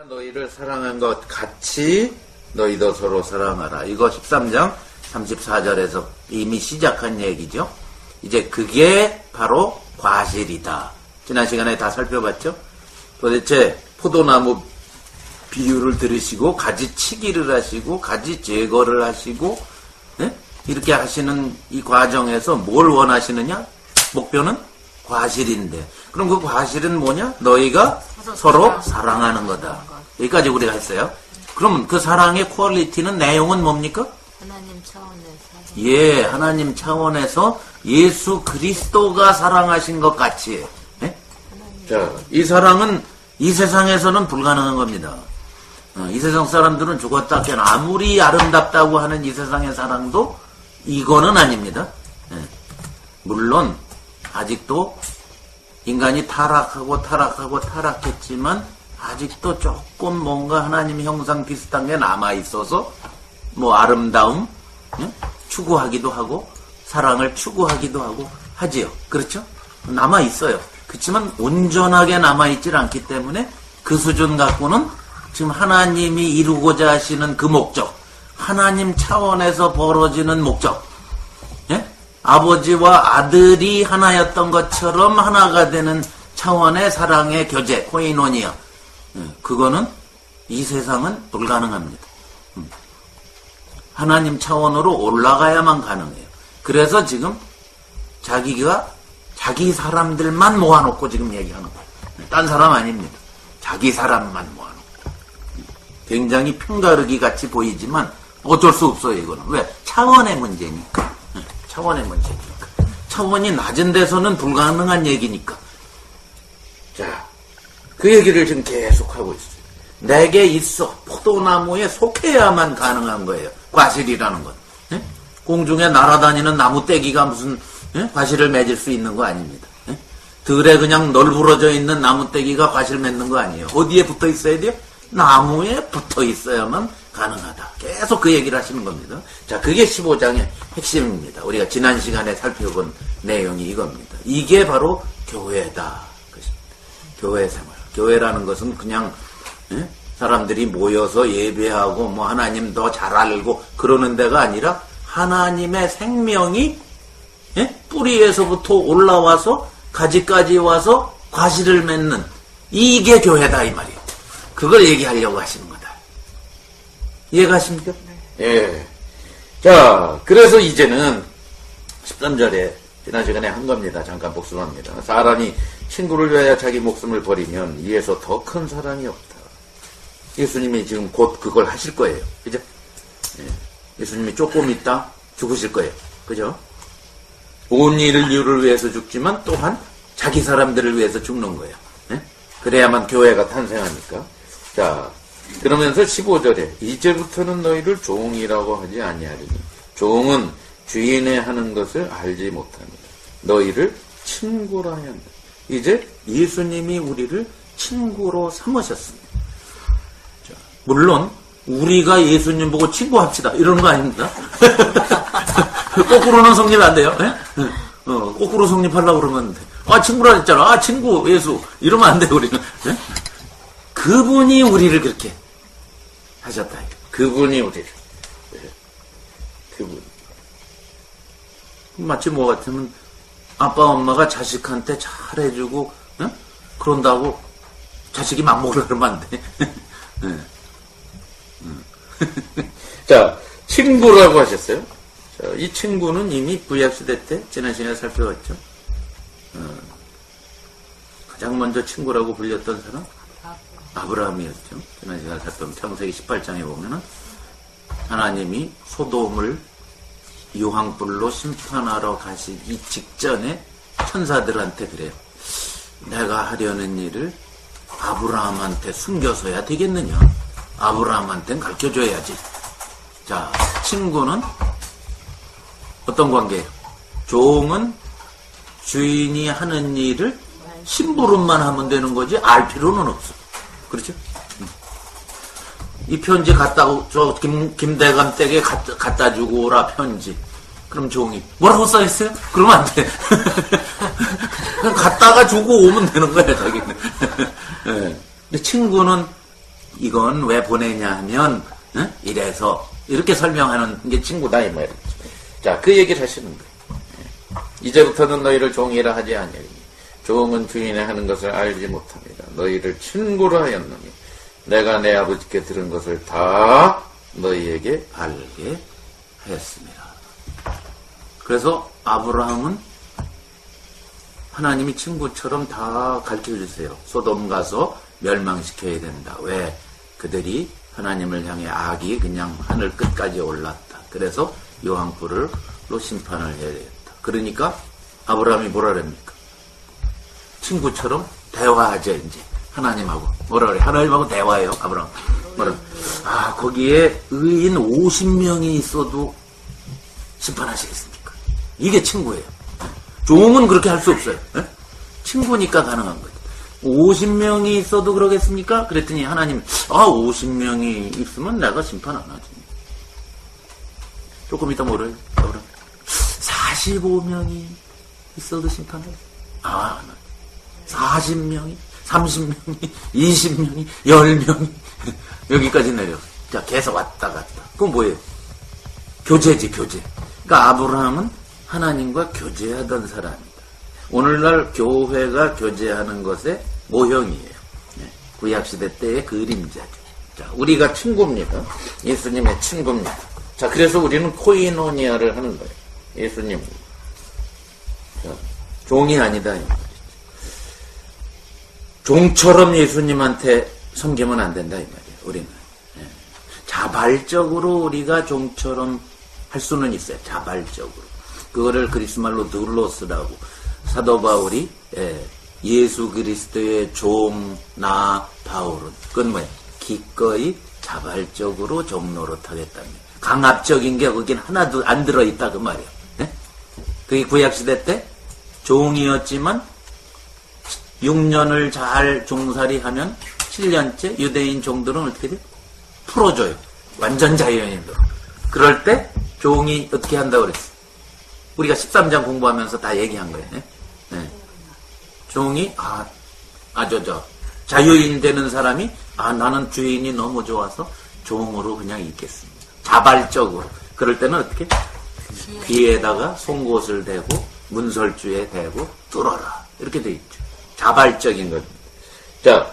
너희를 사랑한 것 같이 너희도 서로 사랑하라. 이거 13장 34절에서 이미 시작한 얘기죠. 이제 그게 바로 과실이다. 지난 시간에 다 살펴봤죠. 도대체 포도나무 비유를 들으시고 가지 치기를 하시고 가지 제거를 하시고 이렇게 하시는 이 과정에서 뭘 원하시느냐? 목표는 과실인데, 그럼 그 과실은 뭐냐? 너희가 서로 사랑하는 거다. 여기까지 우리가 했어요. 그럼 그 사랑의 퀄리티는, 내용은 뭡니까? 하나님 차원에서. 예, 하나님 차원에서 예수 그리스도가 사랑하신 것 같이. 예? 자, 이 사랑은 이 세상에서는 불가능한 겁니다. 이 세상 사람들은 죽었다 깨나 아무리 아름답다고 하는 이 세상의 사랑도 이거는 아닙니다. 예. 물론 아직도 인간이 타락했지만 아직도 조금 뭔가 하나님 형상 비슷한 게 남아있어서 뭐 아름다움 추구하기도 하고 사랑을 추구하기도 하고 하지요. 그렇죠? 남아있어요. 그렇지만 온전하게 남아있질 않기 때문에 그 수준 갖고는 지금 하나님이 이루고자 하시는 그 목적, 하나님 차원에서 벌어지는 목적, 아버지와 아들이 하나였던 것처럼 하나가 되는 차원의 사랑의 교제, 코이노니아, 그거는 이 세상은 불가능합니다. 하나님 차원으로 올라가야만 가능해요. 그래서 지금 자기가 자기 사람들만 모아놓고 지금 얘기하는 거예요. 딴 사람 아닙니다. 자기 사람만 모아놓고. 굉장히 편가르기 같이 보이지만 어쩔 수 없어요. 이거는 왜? 차원의 문제니까. 차원의 문제니까. 차원이 낮은 데서는 불가능한 얘기니까. 자, 그 얘기를 지금 계속하고 있어요. 내게 있어. 포도나무에 속해야만 가능한 거예요. 과실이라는 건. 공중에 날아다니는 나무떼기가 무슨 과실을 맺을 수 있는 거 아닙니다. 들에 그냥 널브러져 있는 나무떼기가 과실 맺는 거 아니에요. 어디에 붙어 있어야 돼요? 나무에 붙어 있어야만 가능하다. 계속 그 얘기를 하시는 겁니다. 자, 그게 15장의 핵심입니다. 우리가 지난 시간에 살펴본 내용이 이겁니다. 이게 바로 교회다. 교회 생활. 교회라는 것은 그냥 사람들이 모여서 예배하고 뭐 하나님 더 잘 알고 그러는 데가 아니라 하나님의 생명이 뿌리에서부터 올라와서 가지까지 와서 과실을 맺는, 이게 교회다 이 말이에요. 그걸 얘기하려고 하시는 거다. 이해가십니까? 네. 예. 자, 그래서 이제는 13절에 지난 시간에 한 겁니다. 잠깐 복습합니다. 사람이 친구를 위하여 자기 목숨을 버리면 이에서 더 큰 사랑이 없다. 예수님이 지금 곧 그걸 하실 거예요. 그죠? 예. 예수님이 조금 있다 죽으실 거예요. 그죠? 온 인류를 위해서 죽지만 또한 자기 사람들을 위해서 죽는 거예요. 예? 그래야만 교회가 탄생하니까. 자, 그러면서 15절에 이제부터는 너희를 종이라고 하지 아니하리니 종은 주인의 하는 것을 알지 못합니다. 너희를 친구라 해야 한다. 이제 예수님이 우리를 친구로 삼으셨습니다. 자, 물론 우리가 예수님 보고 친구합시다 이러는 거 아닙니다. 거꾸로는 성립 안 돼요. 거꾸로 성립하려고 그러면 친구라 했잖아. 친구 예수 이러면 안 돼요. 우리는. 그분이 우리를 그렇게 하셨다. 그분이 우리를. 그분. 마치 뭐 같으면 아빠 엄마가 자식한테 잘해주고 그런다고 자식이 맘먹으려 그러면 안 돼. 자, 친구라고 하셨어요. 자, 이 친구는 이미 구약시대 때 지난 시간에 살펴봤죠. 가장 먼저 친구라고 불렸던 사람 아브라함이었죠. 지난 시간에 살펴본 창세기 18장에 보면은 하나님이 소돔을 유황불로 심판하러 가시기 직전에 천사들한테 그래요. 내가 하려는 일을 아브라함한테 숨겨서야 되겠느냐. 아브라함한테는 가르쳐줘야지. 자, 친구는 어떤 관계예요? 종은 주인이 하는 일을 심부름만 하면 되는 거지 알 필요는 없어. 그렇죠? 이 편지 저 김대감 댁에 갖다 주고 오라 편지. 그럼 종이 뭐라고 써있어요? 그러면 안 돼. 그냥 갖다가 주고 오면 되는 거야 자기는. 네. 근데 친구는 이건 왜 보내냐 하면 이래서 이렇게 설명하는 게 친구다 이 말이죠. 자, 그 얘기를 하시는 거예요. 이제부터는 너희를 종이라 하지 아니하니 종은 주인의 하는 것을 알지 못합니다. 너희를 친구로 하였노니 내가 내 아버지께 들은 것을 다 너희에게 알게 하였습니다. 그래서 아브라함은 하나님이 친구처럼 다 가르쳐주세요. 소돔 가서 멸망시켜야 된다. 왜? 그들이 하나님을 향해 악이 그냥 하늘 끝까지 올랐다. 그래서 요한불로 심판을 해야 되겠다. 그러니까 아브라함이 뭐라 그럽니까? 친구처럼 대화하죠, 이제. 하나님하고. 뭐라 그래? 하나님하고 대화해요, 아브라함. 뭐라? 아, 거기에 의인 50명이 있어도 심판하시겠습니까? 이게 친구예요. 종은 그렇게 할 수 없어요. 에? 친구니까 가능한 거죠. 50명이 있어도 그러겠습니까? 그랬더니 하나님, 50명이 있으면 내가 심판 안 하지. 조금 이따 뭐래요? 45명이 있어도 심판하지. 안 하지. 40명이, 30명이, 20명이, 10명이, 여기까지 내려. 자, 계속 왔다 갔다. 그건 뭐예요? 교제지, 교제. 그러니까 아브라함은 하나님과 교제하던 사람입니다. 오늘날 교회가 교제하는 것의 모형이에요. 구약시대 때의 그림자죠. 자, 우리가 친구입니다. 예수님의 친구입니다. 자, 그래서 우리는 코이노니아를 하는 거예요. 예수님. 자, 종이 아니다. 이 말이죠. 종처럼 예수님한테 섬기면 안 된다. 이 말이에요. 우리는. 자발적으로 우리가 종처럼 할 수는 있어요. 자발적으로. 그거를 그리스말로 드울로스라고 사도 바울이 예수 그리스도의 종 나 바울은 그건 뭐예요? 기꺼이 자발적으로 종 노릇하겠답니다. 강압적인 게 거긴 하나도 안 들어있다 그 말이에요. 네? 그게 구약시대 때 종이었지만 6년을 잘 종살이하면 7년째 유대인 종들은 어떻게 돼요? 풀어줘요. 완전 자유인으로. 그럴 때 종이 어떻게 한다고 그랬어요? 우리가 13장 공부하면서 다 얘기한 거예요. 네. 종이 자유인 되는 사람이 나는 주인이 너무 좋아서 종으로 그냥 있겠습니다. 자발적으로. 그럴 때는 어떻게? 귀에다가 송곳을 대고 문설주에 대고 뚫어라. 이렇게 돼 있죠. 자발적인 겁니다. 자,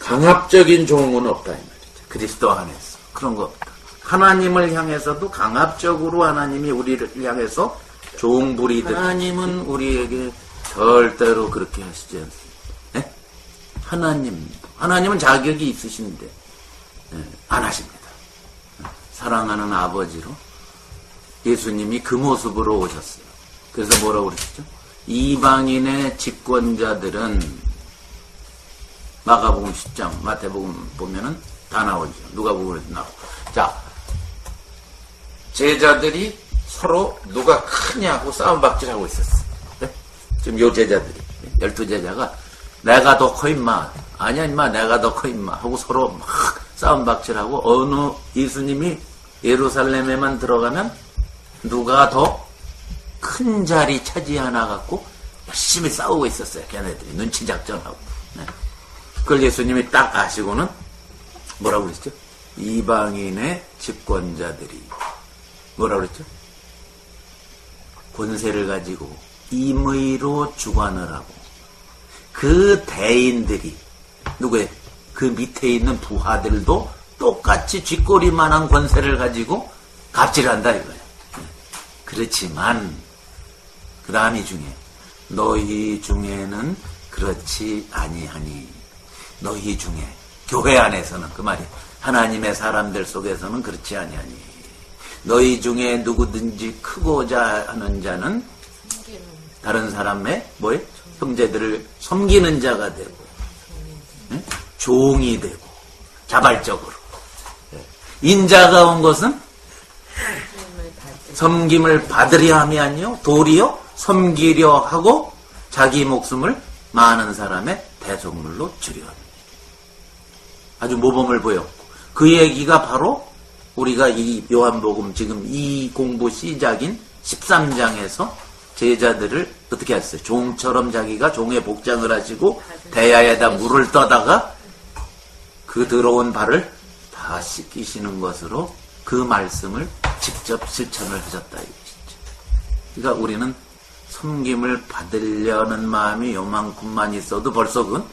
강압적인 종은 없다 이 말이죠. 그리스도 안에서. 그런 거 없다. 하나님을 향해서도 강압적으로 하나님이 우리를 향해서 종부리듯 하나님은 우리에게 절대로 그렇게 하시지 않습니다. 네? 하나님은 자격이 있으신데 안 하십니다. 사랑하는 아버지로 예수님이 그 모습으로 오셨어요. 그래서 뭐라고 그랬죠? 이방인의 집권자들은 마가복음 10장, 마태복음 보면은 다 나오죠. 누가복음에도 나오고. 자, 제자들이 서로 누가 크냐고 싸움박질하고 있었어. 네? 지금 요 제자들이 12제자가 내가 더 커 임마, 아니야 임마 내가 더 커 임마 하고 서로 막 싸움박질하고 어느 예수님이 예루살렘에만 들어가면 누가 더 큰 자리 차지하나 갖고 열심히 싸우고 있었어요. 걔네들이 눈치 작전하고. 네? 그걸 예수님이 딱 아시고는 뭐라고 그랬죠? 이방인의 집권자들이 뭐라고 그랬죠? 권세를 가지고 임의로 주관을 하고 그 대인들이 누구예요? 그 밑에 있는 부하들도 똑같이 쥐꼬리만한 권세를 가지고 갑질한다 이거예요. 그렇지만 그 다음이 중요해요. 너희 중에는 그렇지 아니하니. 너희 중에 교회 안에서는 그 말이에요. 하나님의 사람들 속에서는 그렇지 아니하니. 너희 중에 누구든지 크고자 하는 자는 다른 사람의 뭐예요? 형제들을 섬기는 자가 되고 종이 되고 자발적으로. 인자가 온 것은 섬김을 받으려 하면요 도리어 섬기려 하고 자기 목숨을 많은 사람의 대속물로 주려 합니다. 아주 모범을 보였고 그 얘기가 바로 우리가 이 요한복음 지금 이 공부 시작인 13장에서 제자들을 어떻게 했어요? 종처럼 자기가 종의 복장을 하시고 대야에다 물을 떠다가 그 더러운 발을 다 씻기시는 것으로 그 말씀을 직접 실천을 하셨다 이것이죠. 그러니까 우리는 섬김을 받으려는 마음이 요만큼만 있어도 벌써 그건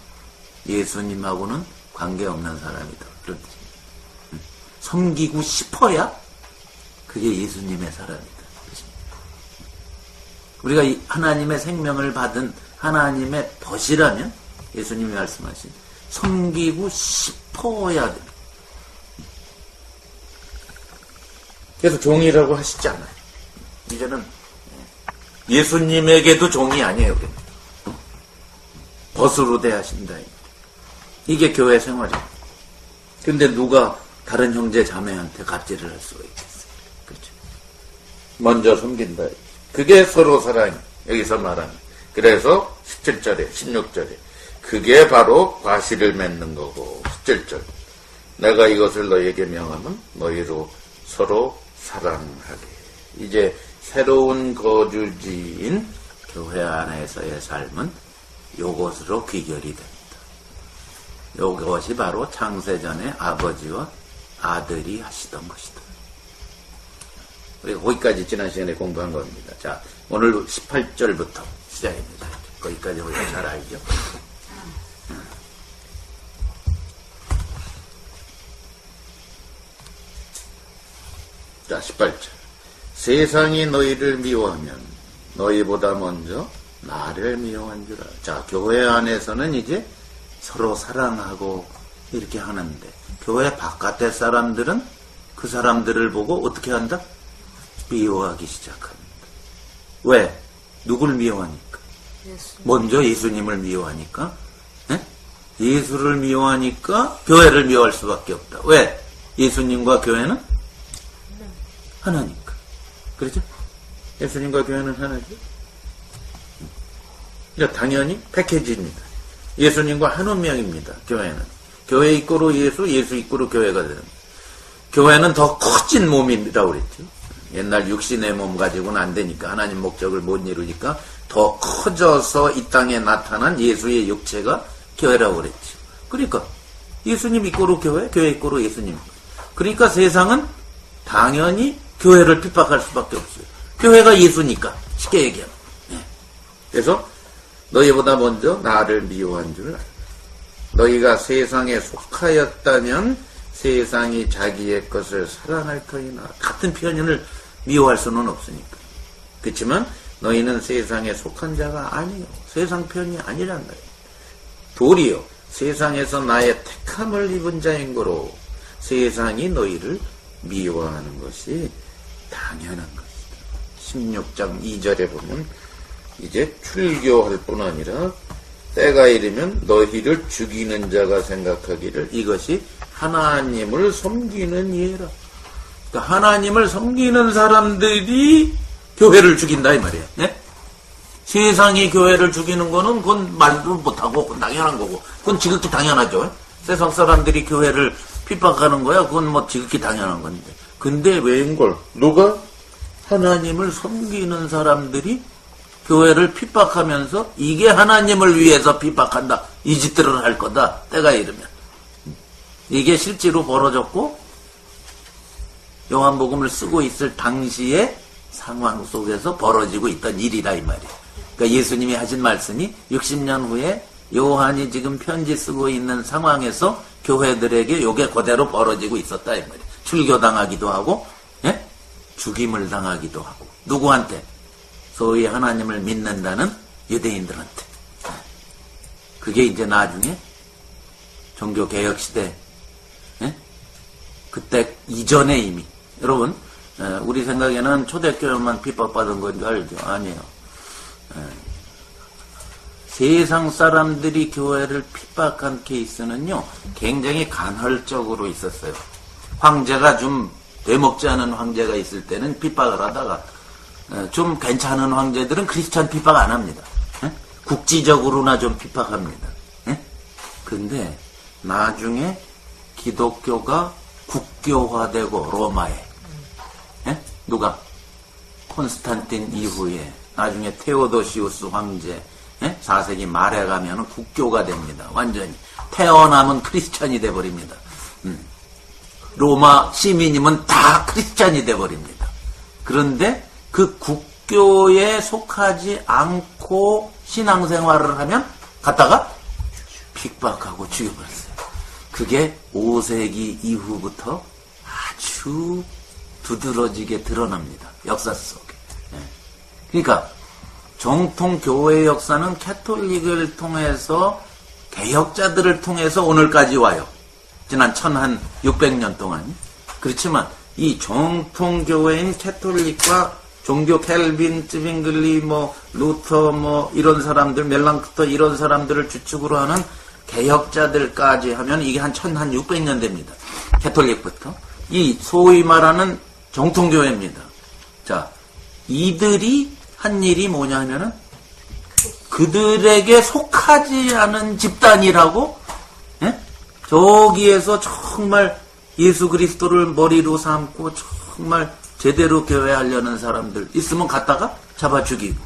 예수님하고는 관계없는 사람이다. 그런 뜻입니다. 섬기고 싶어야 그게 예수님의 사람이다. 우리가 이 하나님의 생명을 받은 하나님의 벗이라면 예수님이 말씀하신 섬기고 싶어야 됩니다. 그래서 종이라고 하시지 않아요. 이제는 예수님에게도 종이 아니에요. 벗으로 대하신다. 이게 교회 생활이에요. 근데 누가 다른 형제 자매한테 갑질을 할 수가 있겠어요. 그렇죠? 먼저 섬긴다. 그게 서로 사랑이 여기서 말하는. 그래서 17절에 16절에 그게 바로 과실을 맺는 거고 17절 내가 이것을 너희에게 명하면 너희로 서로 사랑하게. 이제 새로운 거주지인 교회 안에서의 삶은 요것으로 귀결이 됩니다. 요것이 바로 창세전에 아버지와 아들이 하시던 것이다. 우리가 거기까지 지난 시간에 공부한 겁니다. 자, 오늘 18절부터 시작입니다. 거기까지 우리가 잘 알죠? 자, 18절. 세상이 너희를 미워하면 너희보다 먼저 나를 미워한 줄 알아. 자, 교회 안에서는 이제 서로 사랑하고 이렇게 하는데 교회 바깥의 사람들은 그 사람들을 보고 어떻게 한다? 미워하기 시작합니다. 왜? 누굴 미워하니까? 먼저 예수님을 미워하니까? 네? 예수를 미워하니까 교회를 미워할 수밖에 없다. 왜? 예수님과 교회는 하나니까. 그렇죠? 예수님과 교회는 하나죠. 그러니까 당연히 패키지입니다. 예수님과 한 운명입니다. 교회는. 교회 이꼬로 예수, 예수 이꼬로 교회가 되는 거예요. 교회는 더 커진 몸입니다. 그랬죠. 옛날 육신의 몸 가지고는 안 되니까 하나님 목적을 못 이루니까 더 커져서 이 땅에 나타난 예수의 육체가 교회라고 그랬죠. 그러니까 예수님 이꼬로 교회, 교회 이꼬로 예수님. 그러니까 세상은 당연히 교회를 핍박할 수밖에 없어요. 교회가 예수니까 쉽게 얘기하면. 네. 그래서 너희보다 먼저 나를 미워한 줄 알아. 너희가 세상에 속하였다면 세상이 자기의 것을 사랑할 터이나. 같은 편견을 미워할 수는 없으니까. 그렇지만 너희는 세상에 속한 자가 아니요. 세상 편이 아니란 말이에요. 도리어 세상에서 나의 택함을 입은 자인 거로 세상이 너희를 미워하는 것이 당연한 것이다. 16장 2절에 보면 이제 출교할 뿐 아니라 때가 이르면 너희를 죽이는 자가 생각하기를 이것이 하나님을 섬기는 예라. 그러니까 하나님을 섬기는 사람들이 교회를 죽인다 이 말이에요. 네? 세상이 교회를 죽이는 거는 그건 말도 못하고 그건 당연한 거고 그건 지극히 당연하죠. 세상 사람들이 교회를 핍박하는 거야. 그건 뭐 지극히 당연한 건데. 근데 왜인걸? 누가? 하나님을 섬기는 사람들이 교회를 핍박하면서 이게 하나님을 위해서 핍박한다. 이 짓들을 할 거다. 때가 이르면. 이게 실제로 벌어졌고 요한복음을 쓰고 있을 당시의 상황 속에서 벌어지고 있던 일이다 이 말이에요. 그러니까 예수님이 하신 말씀이 60년 후에 요한이 지금 편지 쓰고 있는 상황에서 교회들에게 요게 그대로 벌어지고 있었다 이 말이에요. 출교당하기도 하고 예? 죽임을 당하기도 하고 누구한테? 소위 하나님을 믿는다는 유대인들한테. 그게 이제 나중에 종교개혁시대 예? 그때 이전에 이미 여러분 우리 생각에는 초대교회만 핍박받은 건 줄 알죠? 아니에요. 세상 사람들이 교회를 핍박한 케이스는요 굉장히 간헐적으로 있었어요. 황제가 좀 되먹지 않은 황제가 있을 때는 핍박을 하다가 좀 괜찮은 황제들은 크리스찬 핍박 안 합니다. 국지적으로나 좀 핍박합니다. 근데 나중에 기독교가 국교화되고 로마에 누가 콘스탄틴 이후에 나중에 테오도시우스 황제 4세기 말에 가면은 국교가 됩니다. 완전히. 태어나면 크리스찬이 돼버립니다. 로마 시민이면 다 크리스찬이 돼버립니다. 그런데 그 국교에 속하지 않고 신앙생활을 하면 갖다가 핍박하고 죽여버렸어요. 그게 5세기 이후부터 아주 두드러지게 드러납니다. 역사 속에. 그러니까 정통 교회의 역사는 캐톨릭을 통해서 개혁자들을 통해서 오늘까지 와요. 지난 1600년 동안. 그렇지만 이 정통 교회인 캐톨릭과 종교 켈빈, 쯔빙글리, 루터, 이런 사람들, 멜랑크터 이런 사람들을 주축으로 하는 개혁자들까지 하면 이게 한 1600년 됩니다. 캐톨릭부터. 이 소위 말하는 정통교회입니다. 자, 이들이 한 일이 뭐냐면은 그들에게 속하지 않은 집단이라고, 저기에서 정말 예수 그리스도를 머리로 삼고 정말 제대로 교회하려는 사람들 있으면 갖다가 잡아 죽이고,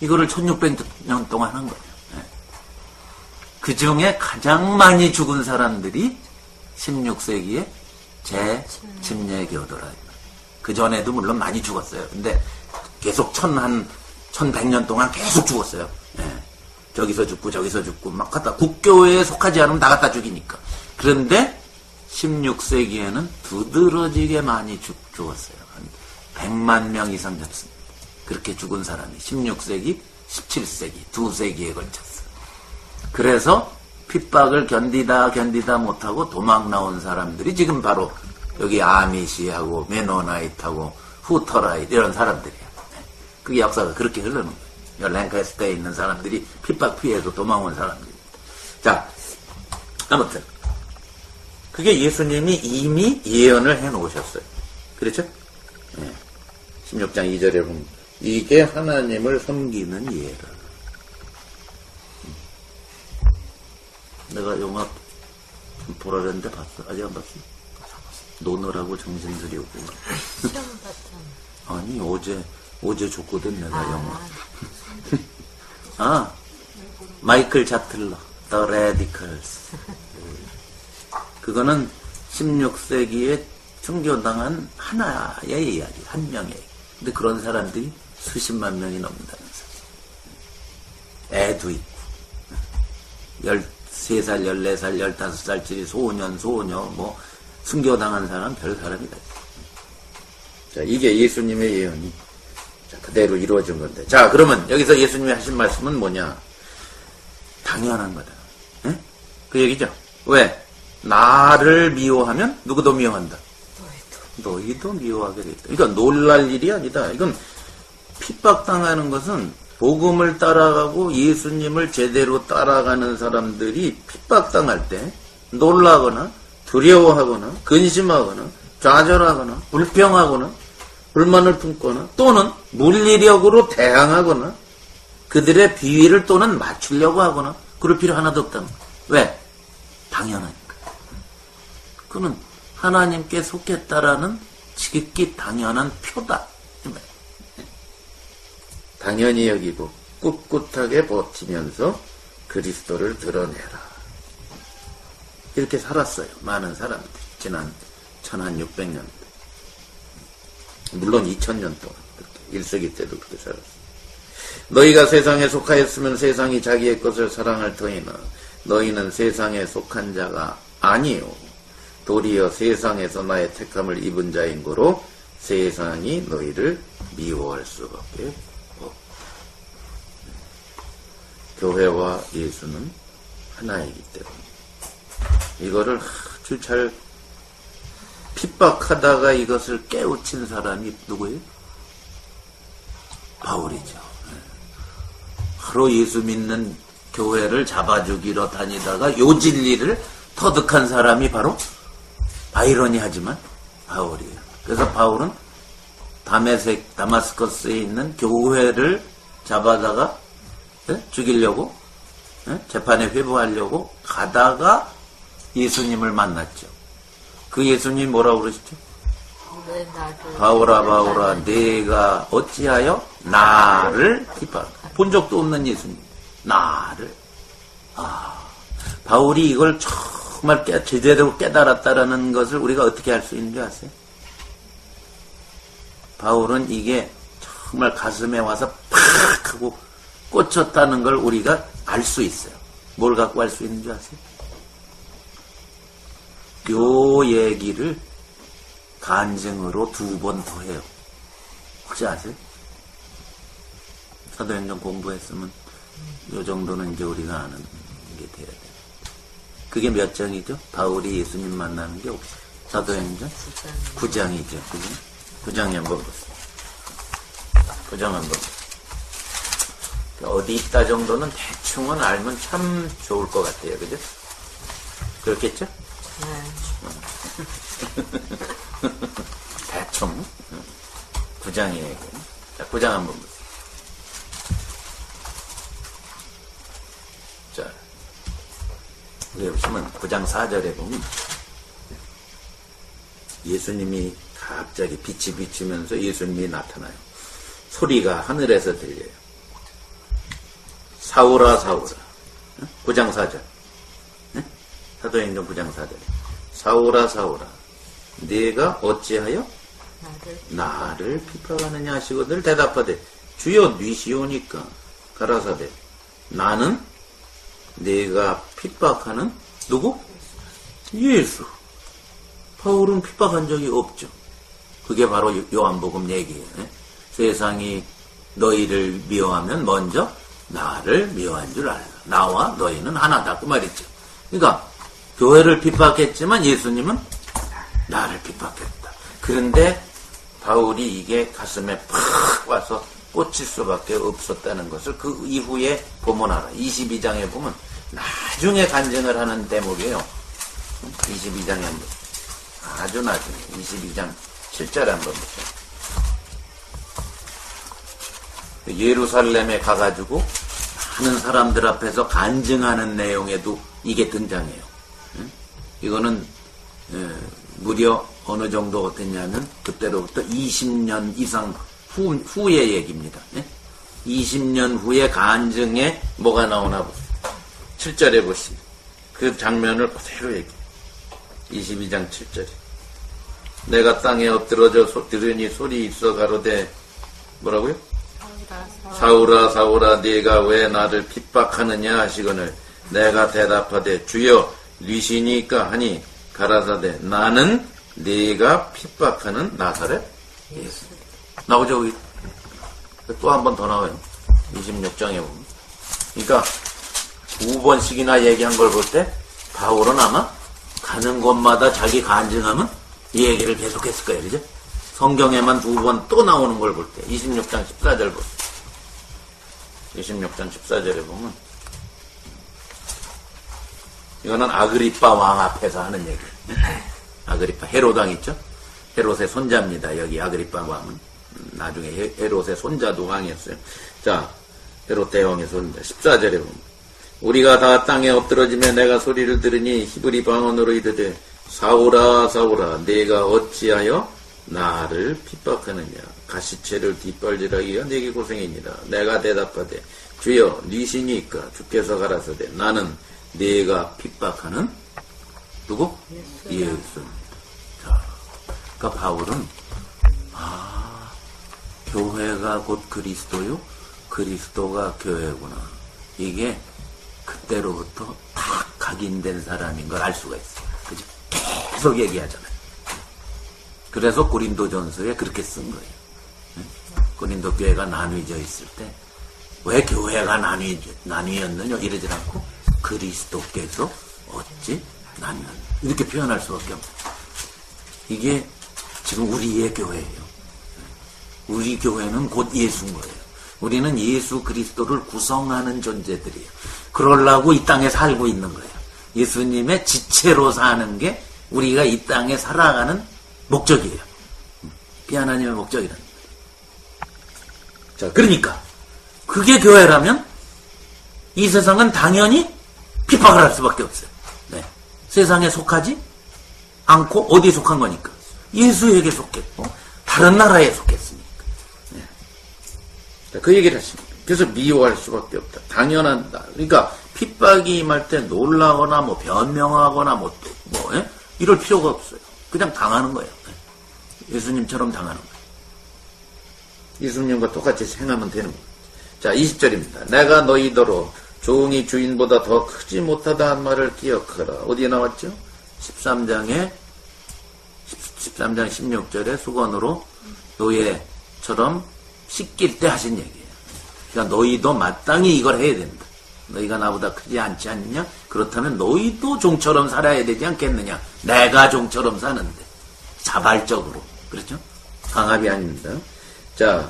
이거를 1600년 동안 한 거예요. 그 중에 가장 많이 죽은 사람들이 16세기에 제침례교도라. 그 전에도 물론 많이 죽었어요. 근데 계속 1100년 동안 계속 죽었어요. 저기서 죽고 막 갖다 국교회에 속하지 않으면 다 갖다 죽이니까. 그런데 16세기에는 두드러지게 많이 죽었어요. 한 100만 명 이상 잡습니다. 그렇게 죽은 사람이 16세기, 17세기, 2세기에 걸쳤어요. 그래서 핍박을 견디다 못하고 도망 나온 사람들이 지금 바로 여기 아미시하고 메노나이트하고 후터라이트 이런 사람들이에요. 그게 역사가 그렇게 흐르는 거예요. 랭카스터에 있는 사람들이 핍박 피해서 도망온 사람들입니다. 자, 아무튼 그게 예수님이 이미 예언을 해놓으셨어요. 그렇죠? 16장 2절에 보면 이게 하나님을 섬기는 예라. 내가 영화 좀 보라 그랬는데 봤어? 아직 안 봤어? 노느라고 정신 들이고. 시험 봤잖아. 아니 어제 줬거든 내가 영화. 아, 마이클 자틀러, The Radicals. 그거는 16세기에 순교당한 하나의 이야기, 한 명의 이야기. 근데 그런 사람들이 수십만 명이 넘는다면서. 애도 있고, 13살, 14살, 15살짜리 소녀, 순교당한 사람, 별 사람이 다 있어요. 자, 이게 예수님의 예언이 그대로 이루어진 건데. 자, 그러면 여기서 예수님이 하신 말씀은 뭐냐? 당연한 거다. 그 얘기죠. 왜? 나를 미워하면 누구도 미워한다. 너희도 미워하게 돼 있다. 그러니까 놀랄 일이 아니다. 이건 핍박당하는 것은 복음을 따라가고 예수님을 제대로 따라가는 사람들이 핍박당할 때 놀라거나 두려워하거나 근심하거나 좌절하거나 불평하거나 불만을 품거나 또는 물리력으로 대항하거나 그들의 비위를 또는 맞추려고 하거나 그럴 필요 하나도 없다는 거예요. 왜? 당연하니까. 그는 하나님께 속했다라는 지극히 당연한 표다. 당연히 여기고 꿋꿋하게 버티면서 그리스도를 드러내라. 이렇게 살았어요. 많은 사람들이. 지난 1600년. 물론 2000년 동안. 1세기 때도 그렇게 살았어요. 너희가 세상에 속하였으면 세상이 자기의 것을 사랑할 터이나 너희는 세상에 속한 자가 아니요. 도리어 세상에서 나의 택함을 입은 자인 거로 세상이 너희를 미워할 수밖에 없다. 교회와 예수는 하나이기 때문에 이거를 아주 잘 핍박하다가 이것을 깨우친 사람이 누구예요? 바울이죠. 하루 예수 믿는 교회를 잡아주기로 다니다가 요 진리를 터득한 사람이 바로 아이러니하지만 바울이에요. 그래서 바울은 다마스커스에 있는 교회를 잡아다가 죽이려고 재판에 회부하려고 가다가 예수님을 만났죠. 그 예수님이 뭐라고 그러시죠? 바울아 내가 어찌하여 나를 핍박. 본 적도 없는 예수님. 나를. 바울이 이걸 정말 제대로 깨달았다라는 것을 우리가 어떻게 알 수 있는 줄 아세요? 바울은 이게 정말 가슴에 와서 팍 하고 꽂혔다는 걸 우리가 알 수 있어요. 뭘 갖고 알 수 있는 줄 아세요? 요 얘기를 간증으로 2번 더 해요. 혹시 아세요? 사도행전 공부했으면 요 정도는 이제 우리가 아는 게 돼야 돼요. 그게 몇 장이죠? 바울이 예수님 만나는 게 혹시 사도행전 9장이죠. 9장에 한번 보세요. 9장 한번 보세요. 어디 있다 정도는 대충은 알면 참 좋을 것 같아요. 그죠? 그렇겠죠? 대충 9장이에요. 자, 9장 한번 보세요. 자, 여기 보시면 9장 4절에 보면 예수님이 갑자기 빛이 비치면서 예수님이 나타나요. 소리가 하늘에서 들려요. 사울아 사울아. 9장 4절. 사도행전 9장 4절. 사울아 사울아. 네가 어찌하여 나를 핍박하느냐 하시거늘 대답하되 주여 니시오니까 가라사대 나는 네가 핍박하는 누구? 예수. 바울은 핍박한 적이 없죠. 그게 바로 요한복음 얘기예요. 세상이 너희를 미워하면 먼저 나를 미워한 줄 알라. 나와 너희는 하나다. 그 말이죠. 그러니까 교회를 핍박했지만 예수님은 나를 핍박했다. 그런데 바울이 이게 가슴에 팍 와서 꽂힐 수밖에 없었다는 것을 그 이후에 보면 알아. 22장에 보면 나중에 간증을 하는 대목이에요. 22장에 한번 아주 나중에 22장 7절에 한번 보세요. 예루살렘에 가가지고 많은 사람들 앞에서 간증하는 내용에도 이게 등장해요. 이거는 무려 어느 정도 됐냐면 그때로부터 20년 이상 후의 얘기입니다. 20년 후에 간증에 뭐가 나오나 보세요. 7절에 보시면 그 장면을 그대로 얘기해요. 22장 7절에 내가 땅에 엎드러져 들으니 소리 있어 가로되 뭐라고요? 사울아 사울아 네가 왜 나를 핍박하느냐 하시거늘 내가 대답하되 주여 니시니까 하니 가라사대 나는 네가 핍박하는 나사렛 예수. 나오죠? 또 한 번 더 나와요. 26장에 보면. 그러니까 2번씩이나 얘기한 걸 볼 때 바울은 아마 가는 곳마다 자기 간증하면 이 얘기를 계속했을 거예요. 그죠? 성경에만 2번 또 나오는 걸 볼 때 26장 14절 보세요. 26장 14절에 보면 이거는 아그리빠 왕 앞에서 하는 얘기예요. 아그리빠 헤롯 왕 있죠? 헤롯의 손자입니다. 여기 아그리빠 왕은 나중에 헤롯의 손자도 왕이었어요. 자, 헤롯 대왕의 손자 14절에 보면 우리가 다 땅에 엎드러지며 내가 소리를 들으니 히브리 방언으로 이르되 사울아 사울아 네가 어찌하여 나를 핍박하느냐 가시채를 뒷발질하기가 네게 고생이니라. 내가 대답하되 주여 니시니까 주께서 가라사대 나는 네가 핍박하는 누구? 예수입니다. 자, 그러니까 바울은 교회가 곧 그리스도요 그리스도가 교회구나. 이게 그때로부터 딱 각인된 사람인 걸 알 수가 있어요. 그죠? 계속 얘기하잖아요. 그래서 고린도전서에 그렇게 쓴 거예요. 고린도 교회가 나뉘어져 있을 때 왜 교회가 나뉘었느냐 이러지 않고 그리스도께서 어찌 나뉘었느냐 이렇게 표현할 수밖에 없어요. 이게 지금 우리의 교회예요. 우리 교회는 곧 예수인 거예요. 우리는 예수 그리스도를 구성하는 존재들이에요. 그러려고 이 땅에 살고 있는 거예요. 예수님의 지체로 사는 게 우리가 이 땅에 살아가는 목적이에요. 그게 하나님의 목적이란 거예요. 자, 그러니까 그게 교회라면 이 세상은 당연히 핍박을 할 수밖에 없어요. 네. 세상에 속하지 않고 어디에 속한 거니까? 예수에게 속했고 다른 나라에 속했으니까. 네. 자, 그 얘기를 하십니다. 그래서 미워할 수밖에 없다. 당연하다. 그러니까 핍박이 임할 때 놀라거나 뭐 변명하거나 예? 이럴 필요가 없어요. 그냥 당하는 거예요. 예수님처럼 당하는 거예요. 예수님과 똑같이 행하면 되는 거예요. 자, 20절입니다. 내가 너희더러 종이 주인보다 더 크지 못하다 한 말을 기억하라. 어디에 나왔죠? 13장 16절에 수건으로 노예처럼 씻길 때 하신 얘기예요. 그러니까 너희도 마땅히 이걸 해야 된다. 너희가 나보다 크지 않지 않느냐? 그렇다면 너희도 종처럼 살아야 되지 않겠느냐? 내가 종처럼 사는데. 자발적으로. 그렇죠? 강압이 아닙니다. 자,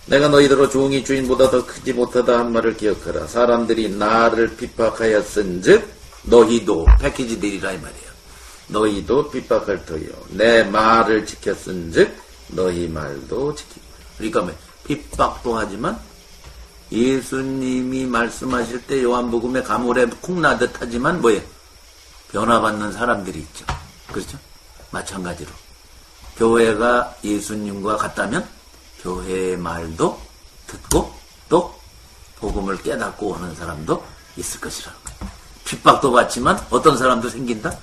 내가 너희더러 종이 주인보다 더 크지 못하다 한 말을 기억하라. 사람들이 나를 핍박하였은즉 너희도 패키지들이라 이 말이에요. 너희도 핍박할 터요. 내 말을 지켰은즉 너희 말도 지키고. 그러니까 뭐 핍박도 하지만 예수님이 말씀하실 때 요한복음에 가물에 콩 나듯 하지만 뭐예요? 변화받는 사람들이 있죠. 그렇죠? 마찬가지로 교회가 예수님과 같다면 교회의 말도 듣고 또 복음을 깨닫고 오는 사람도 있을 것이라는 거예요. 핍박도 받지만 어떤 사람도 생긴다?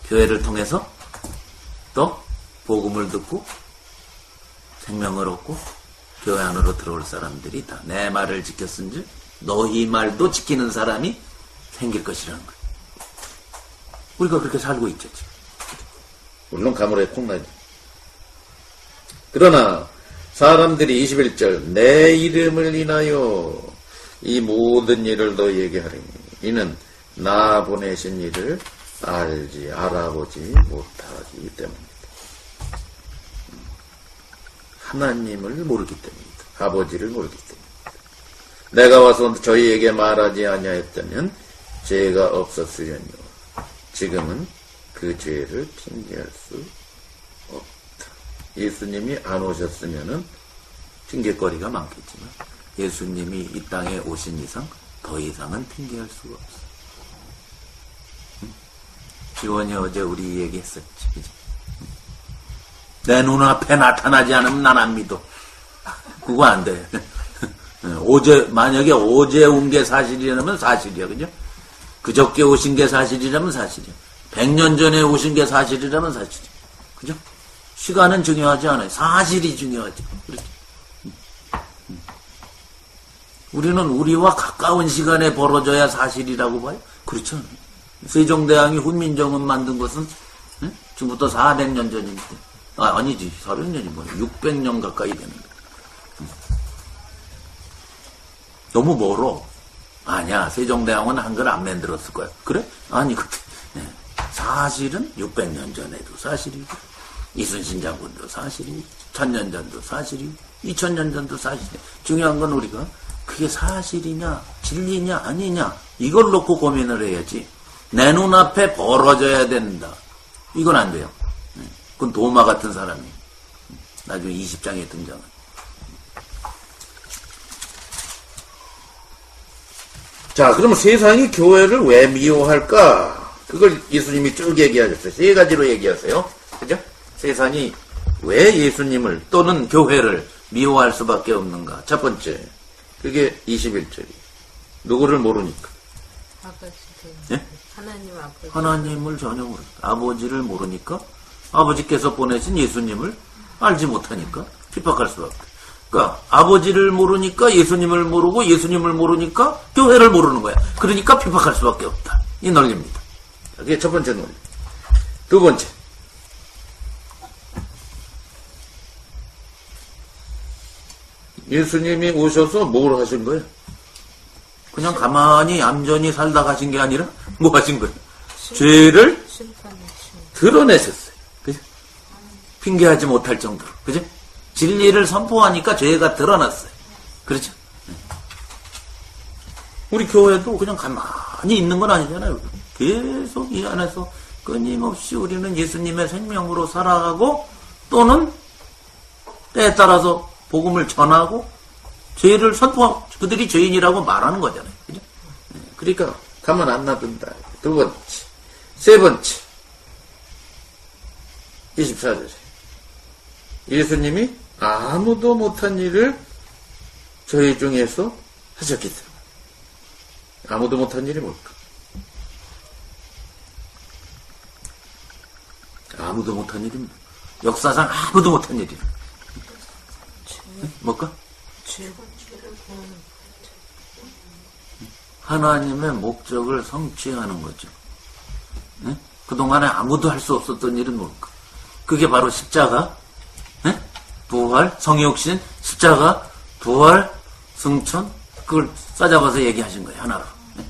교회를 통해서 또 복음을 듣고 생명을 얻고 교회 안으로 들어올 사람들이 있다. 내 말을 지켰은즉 너희 말도 지키는 사람이 생길 것이라는 거예요. 우리가 그렇게 살고 있죠. 지금. 물론 가물에 콩나지. 그러나 사람들이 21절 내 이름을 인하여 이 모든 일을 너희에게 하리니 이는 나 보내신 일을 알아보지 못하기 때문이다. 하나님을 모르기 때문이다. 아버지를 모르기 때문이다. 내가 와서 저희에게 말하지 아니하였다면 죄가 없었으려니와 지금은 그 죄를 핑계할 수 없다. 예수님이 안 오셨으면은 핑계거리가 많겠지만 예수님이 이 땅에 오신 이상 더 이상은 핑계할 수가 없어. 지원이 어제 우리 얘기했었지. 그치? 내 눈앞에 나타나지 않으면 난 안 믿어. 그거 안 돼. 만약에 어제 온 게 사실이라면 사실이야. 그죠? 그저께 오신 게 사실이라면 사실이야. 100년 전에 오신 게 사실이라면 사실이야. 그죠? 시간은 중요하지 않아요. 사실이 중요하죠. 그렇죠? 우리는 우리와 가까운 시간에 벌어져야 사실이라고 봐요? 그렇죠. 세종대왕이 훈민정음 만든 것은 지금부터 400년 전인데 아니지 400년이 뭐야 600년 가까이 되는 거야. 너무 멀어. 아니야 세종대왕은 한글 안 만들었을 거야. 그래? 아니 사실은 600년 전에도 사실이고 이순신 장군도 사실이고 1000년 전도 사실이고 2000년 전도 사실이고 중요한 건 우리가 그게 사실이냐 진리냐 아니냐 이걸 놓고 고민을 해야지 내 눈앞에 벌어져야 된다. 이건 안 돼요. 그건 도마 같은 사람이 나중에 20장에 등장한. 자, 그러면 세상이 교회를 왜 미워할까? 그걸 예수님이 쭉 얘기하셨어요. 세 가지로 얘기하세요. 그죠? 세상이 왜 예수님을 또는 교회를 미워할 수밖에 없는가? 첫 번째, 그게 21절이 누구를 모르니까. 예? 하나님 아버지. 하나님을 전혀 모르니까. 아버지를 모르니까 아버지께서 보내신 예수님을 알지 못하니까 핍박할 수밖에. 그러니까 아버지를 모르니까 예수님을 모르고 예수님을 모르니까 교회를 모르는 거야. 그러니까 핍박할 수밖에 없다. 이 논리입니다. 그게 첫 번째 논리. 두 번째. 예수님이 오셔서 뭘 하신 거예요? 그냥 가만히 얌전히 살다 가신 게 아니라 뭐 하신 거예요? 죄를 드러내셨어요. 그죠? 핑계하지 못할 정도로. 그죠? 진리를 선포하니까 죄가 드러났어요. 그렇죠? 우리 교회도 그냥 가만히 있는 건 아니잖아요. 계속 이 안에서 끊임없이 우리는 예수님의 생명으로 살아가고 또는 때에 따라서 복음을 전하고 죄를 선포하고 그들이 죄인이라고 말하는 거잖아요. 그죠? 그러니까 가만 안 놔둔다. 두 번째. 세 번째. 24절. 예수님이 아무도 못한 일을 저희 중에서 하셨기 때문에. 아무도 못한 일이 뭘까? 아무도 못한 일입니다. 역사상 아무도 못한 일이에요. 뭘까? 하나님의 목적을 성취하는 거죠. 네? 그동안에 아무도 할 수 없었던 일은 뭘까? 그게 바로 십자가, 네? 부활, 성육신, 십자가, 부활, 승천, 그걸 싸잡아서 얘기하신 거예요, 하나로. 네?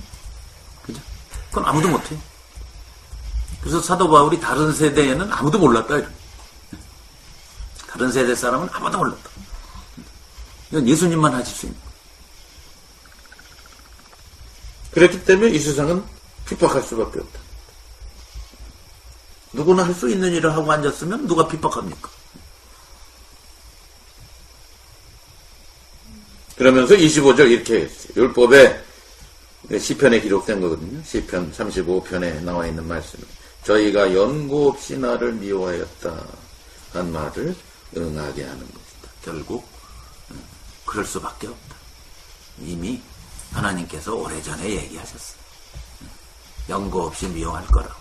그죠? 그건 아무도 못해요. 그래서 사도 바울이 다른 세대에는 아무도 몰랐다, 이런. 다른 세대 사람은 아무도 몰랐다. 이건 예수님만 하실 수 있는 거예요. 그렇기 때문에 이 세상은 핍박할 수밖에 없다. 누구나 할 수 있는 일을 하고 앉았으면 누가 핍박합니까? 그러면서 25절 이렇게 했어요. 율법에 시편에 기록된 거거든요. 시편 35편에 나와 있는 말씀입니다. 저희가 연고 없이 나를 미워하였다 한 말을 응하게 하는 것이다. 결국 그럴 수밖에 없다. 이미 하나님께서 오래전에 얘기하셨어요. 연고 없이 미워할 거라고.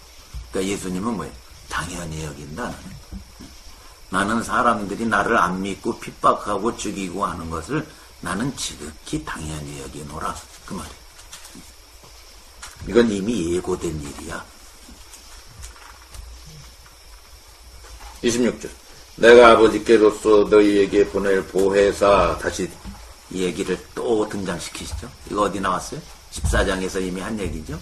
그러니까 예수님은 뭐예요? 당연히 여긴다. 나는 사람들이 나를 안 믿고 핍박하고 죽이고 하는 것을 나는 지극히 당연히 여기노라. 그 말이에요. 이건 이미 예고된 일이야. 26절. 내가 아버지께로서 너희에게 보낼 보혜사. 다시 이 얘기를 또 등장시키시죠. 이거 어디 나왔어요? 14장에서 이미 한 얘기죠.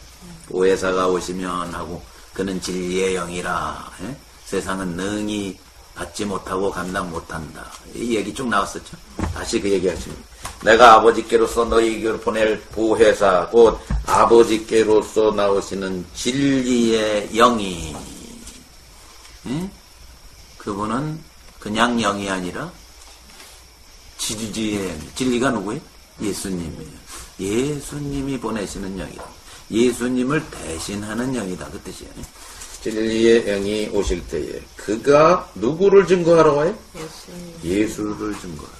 보혜사가 오시면 하고 그는 진리의 영이라. 예? 세상은 능히 받지 못하고 감당 못한다. 이 얘기 쭉 나왔었죠. 다시 그 얘기 하십니다. 내가 아버지께로서 너희에게 보낼 보혜사 곧 아버지께로서 나오시는 진리의 영이. 예? 그분은 그냥 영이 아니라 진리가 누구예요? 예수님이에요. 예수님이 보내시는 영이다. 예수님을 대신하는 영이다. 그 뜻이에요. 진리의 영이 오실 때에 그가 누구를 증거하러 와요? 예수를 증거하러.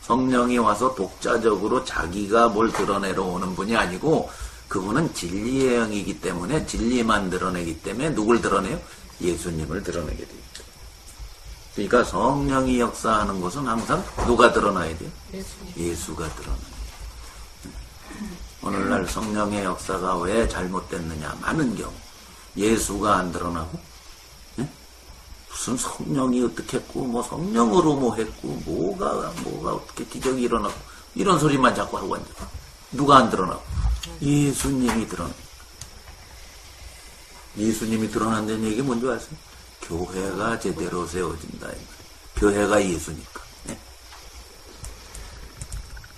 성령이 와서 독자적으로 자기가 뭘 드러내러 오는 분이 아니고 그분은 진리의 영이기 때문에 진리만 드러내기 때문에 누굴 드러내요? 예수님을 드러내게 돼요. 그러니까 성령이 역사하는 것은 항상 누가 드러나야 돼요? 예수가 드러나야 돼요. 오늘날 성령의 역사가 왜 잘못됐느냐? 많은 경우 예수가 안 드러나고 무슨 성령이 어떻게 했고 뭐 성령으로 뭐 했고 뭐가 어떻게 기적이 일어나고 이런 소리만 자꾸 하고 앉아. 누가 안 드러나고? 예수님이 드러나. 예수님이 드러난다는 얘기 뭔지 아세요? 교회가 제대로 세워진다. 교회가 예수니까. 네.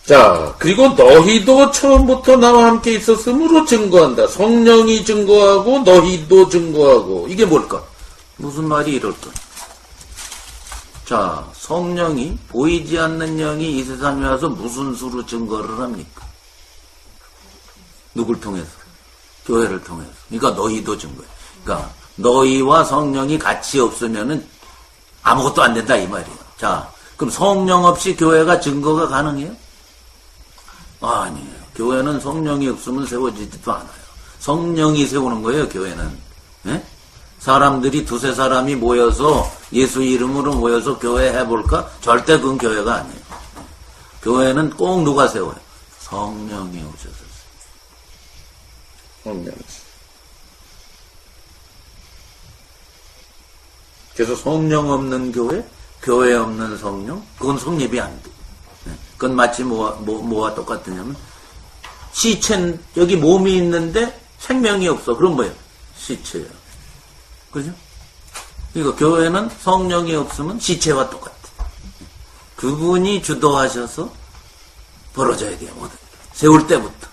자, 그리고 너희도 처음부터 나와 함께 있었으므로 증거한다. 성령이 증거하고 너희도 증거하고. 이게 뭘까? 무슨 말이 이럴까? 자, 성령이 보이지 않는 영이 이 세상에 와서 무슨 수로 증거를 합니까? 누굴 통해서? 교회를 통해서. 그러니까 너희도 증거해. 그러니까 너희와 성령이 같이 없으면은 아무것도 안 된다 이 말이에요. 자, 그럼 성령 없이 교회가 증거가 가능해요? 아니에요. 교회는 성령이 없으면 세워지지도 않아요. 성령이 세우는 거예요, 교회는. 예? 사람들이 두세 사람이 모여서 예수 이름으로 모여서 교회 해볼까? 절대 그건 교회가 아니에요. 교회는 꼭 누가 세워요? 성령이 오셔서. 성령. 그래서 성령 없는 교회, 교회 없는 성령, 그건 성립이 안 돼. 그건 마치 뭐와 똑같으냐면, 시체, 여기 몸이 있는데 생명이 없어. 그럼 뭐예요? 시체예요. 그죠? 그러니까 교회는 성령이 없으면 시체와 똑같아. 그분이 주도하셔서 벌어져야 돼요. 모든. 세울 때부터.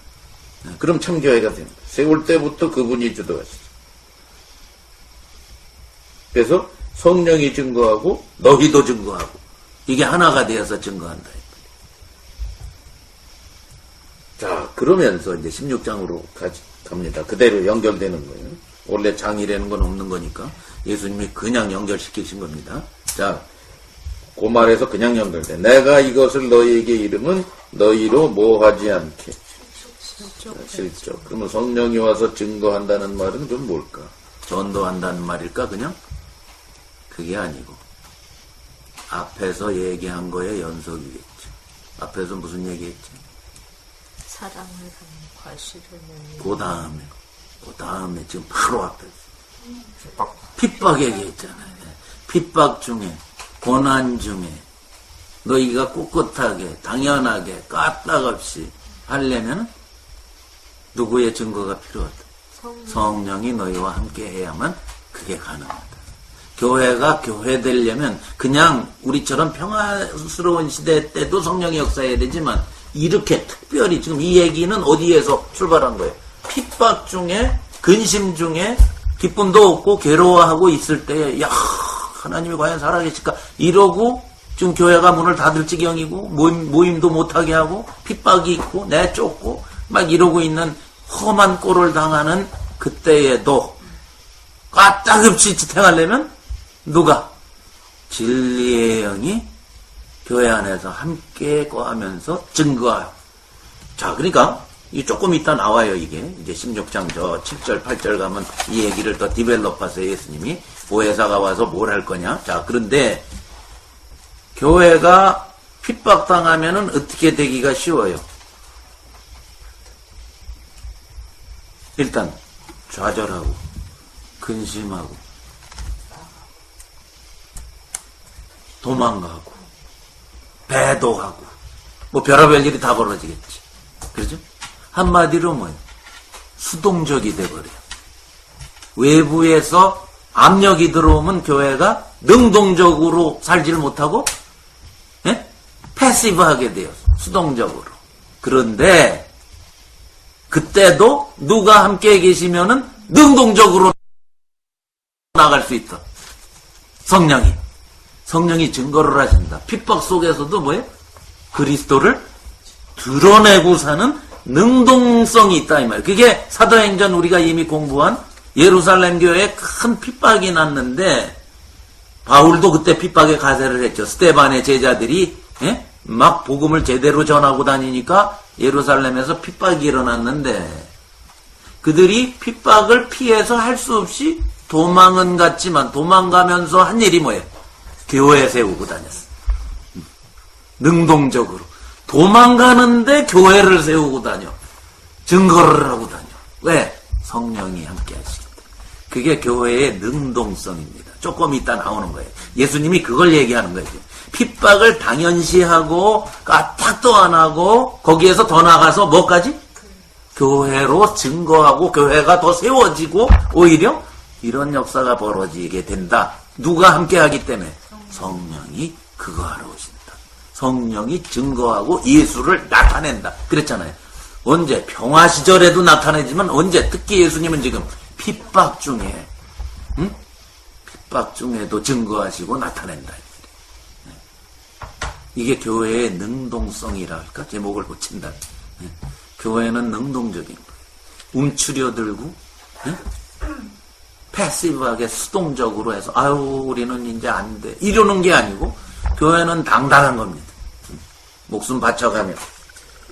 그럼 참교회가 됩니다. 세울 때부터 그분이 주도하시죠. 그래서 성령이 증거하고 너희도 증거하고 이게 하나가 되어서 증거한다. 자, 그러면서 이제 16장으로 갑니다. 그대로 연결되는 거예요. 원래 장이라는 건 없는 거니까 예수님이 그냥 연결시키신 겁니다. 자, 그 말에서 그냥 연결돼. 내가 이것을 너희에게 이름은 너희로 뭐하지 않게. 실족. 그러면 성령이 와서 증거한다는 말은 좀 뭘까? 전도한다는 말일까 그냥? 그게 아니고 앞에서 얘기한 거에 연속이겠죠. 앞에서 무슨 얘기했지? 사랑을 하는 과실을 맺는. 그 다음에 지금 바로 앞에서 핍박 얘기했잖아요. 핍박 중에 고난 중에 너희가 꿋꿋하게 당연하게 까딱없이 하려면 누구의 증거가 필요하다? 성령이 너희와 함께 해야만 그게 가능하다. 교회가 교회 되려면 그냥 우리처럼 평화스러운 시대 때도 성령이 역사해야 되지만 이렇게 특별히 지금 이 얘기는 어디에서 출발한 거예요? 핍박 중에 근심 중에 기쁨도 없고 괴로워하고 있을 때에 야 하나님이 과연 살아계실까 이러고 지금 교회가 문을 닫을 지경이고 모임도 못하게 하고 핍박이 있고 내쫓고 막 이러고 있는 험한 꼴을 당하는 그때에도 까딱없이 지탱하려면 누가? 진리의 영이 교회 안에서 함께 거하면서 증거하여. 자, 그러니까 이 조금 이따 나와요, 이게. 이제 16장 저 7절, 8절 가면 이 얘기를 더 디벨롭해서 예수님이 보혜사가 와서 뭘 할 거냐. 자, 그런데 교회가 핍박당하면은 어떻게 되기가 쉬워요? 일단 좌절하고 근심하고 도망가고 배도하고 뭐 별의별 일이 다 벌어지겠지. 그렇죠? 한마디로 뭐예요? 수동적이 돼버려요. 외부에서 압력이 들어오면 교회가 능동적으로 살지를 못하고 패시브하게 돼요. 수동적으로. 그런데 그때도 누가 함께 계시면은 능동적으로 나갈 수 있다. 성령이 증거를 하신다. 핍박 속에서도 뭐예요? 그리스도를 드러내고 사는 능동성이 있다 이 말이에요. 그게 사도행전 우리가 이미 공부한 예루살렘 교회에 큰 핍박이 났는데 바울도 그때 핍박에 가세를 했죠. 스데반의 제자들이 막 복음을 제대로 전하고 다니니까 예루살렘에서 핍박이 일어났는데 그들이 핍박을 피해서 할 수 없이 도망은 갔지만 도망가면서 한 일이 뭐예요? 교회 세우고 다녔어. 능동적으로. 도망가는데 교회를 세우고 다녀. 증거를 하고 다녀. 왜? 성령이 함께 하시기 때문에. 그게 교회의 능동성입니다. 조금 이따 나오는 거예요. 예수님이 그걸 얘기하는 거예요. 핍박을 당연시하고 까딱도 안 하고 거기에서 더 나가서 뭐까지? 교회로 증거하고 교회가 더 세워지고 오히려 이런 역사가 벌어지게 된다. 누가 함께 하기 때문에? 성령이 그거 하러 오신다. 성령이 증거하고 예수를 나타낸다. 그랬잖아요. 언제? 평화 시절에도 나타내지만 언제? 특히 예수님은 지금 핍박 중에 핍박 중에도 증거하시고 나타낸다. 이게 교회의 능동성이라 할까? 제목을 붙인다. 교회는 능동적인 거예요. 움츠려들고 패시브하게 수동적으로 해서 아유 우리는 이제 안 돼. 이러는 게 아니고 교회는 당당한 겁니다. 목숨 바쳐가며.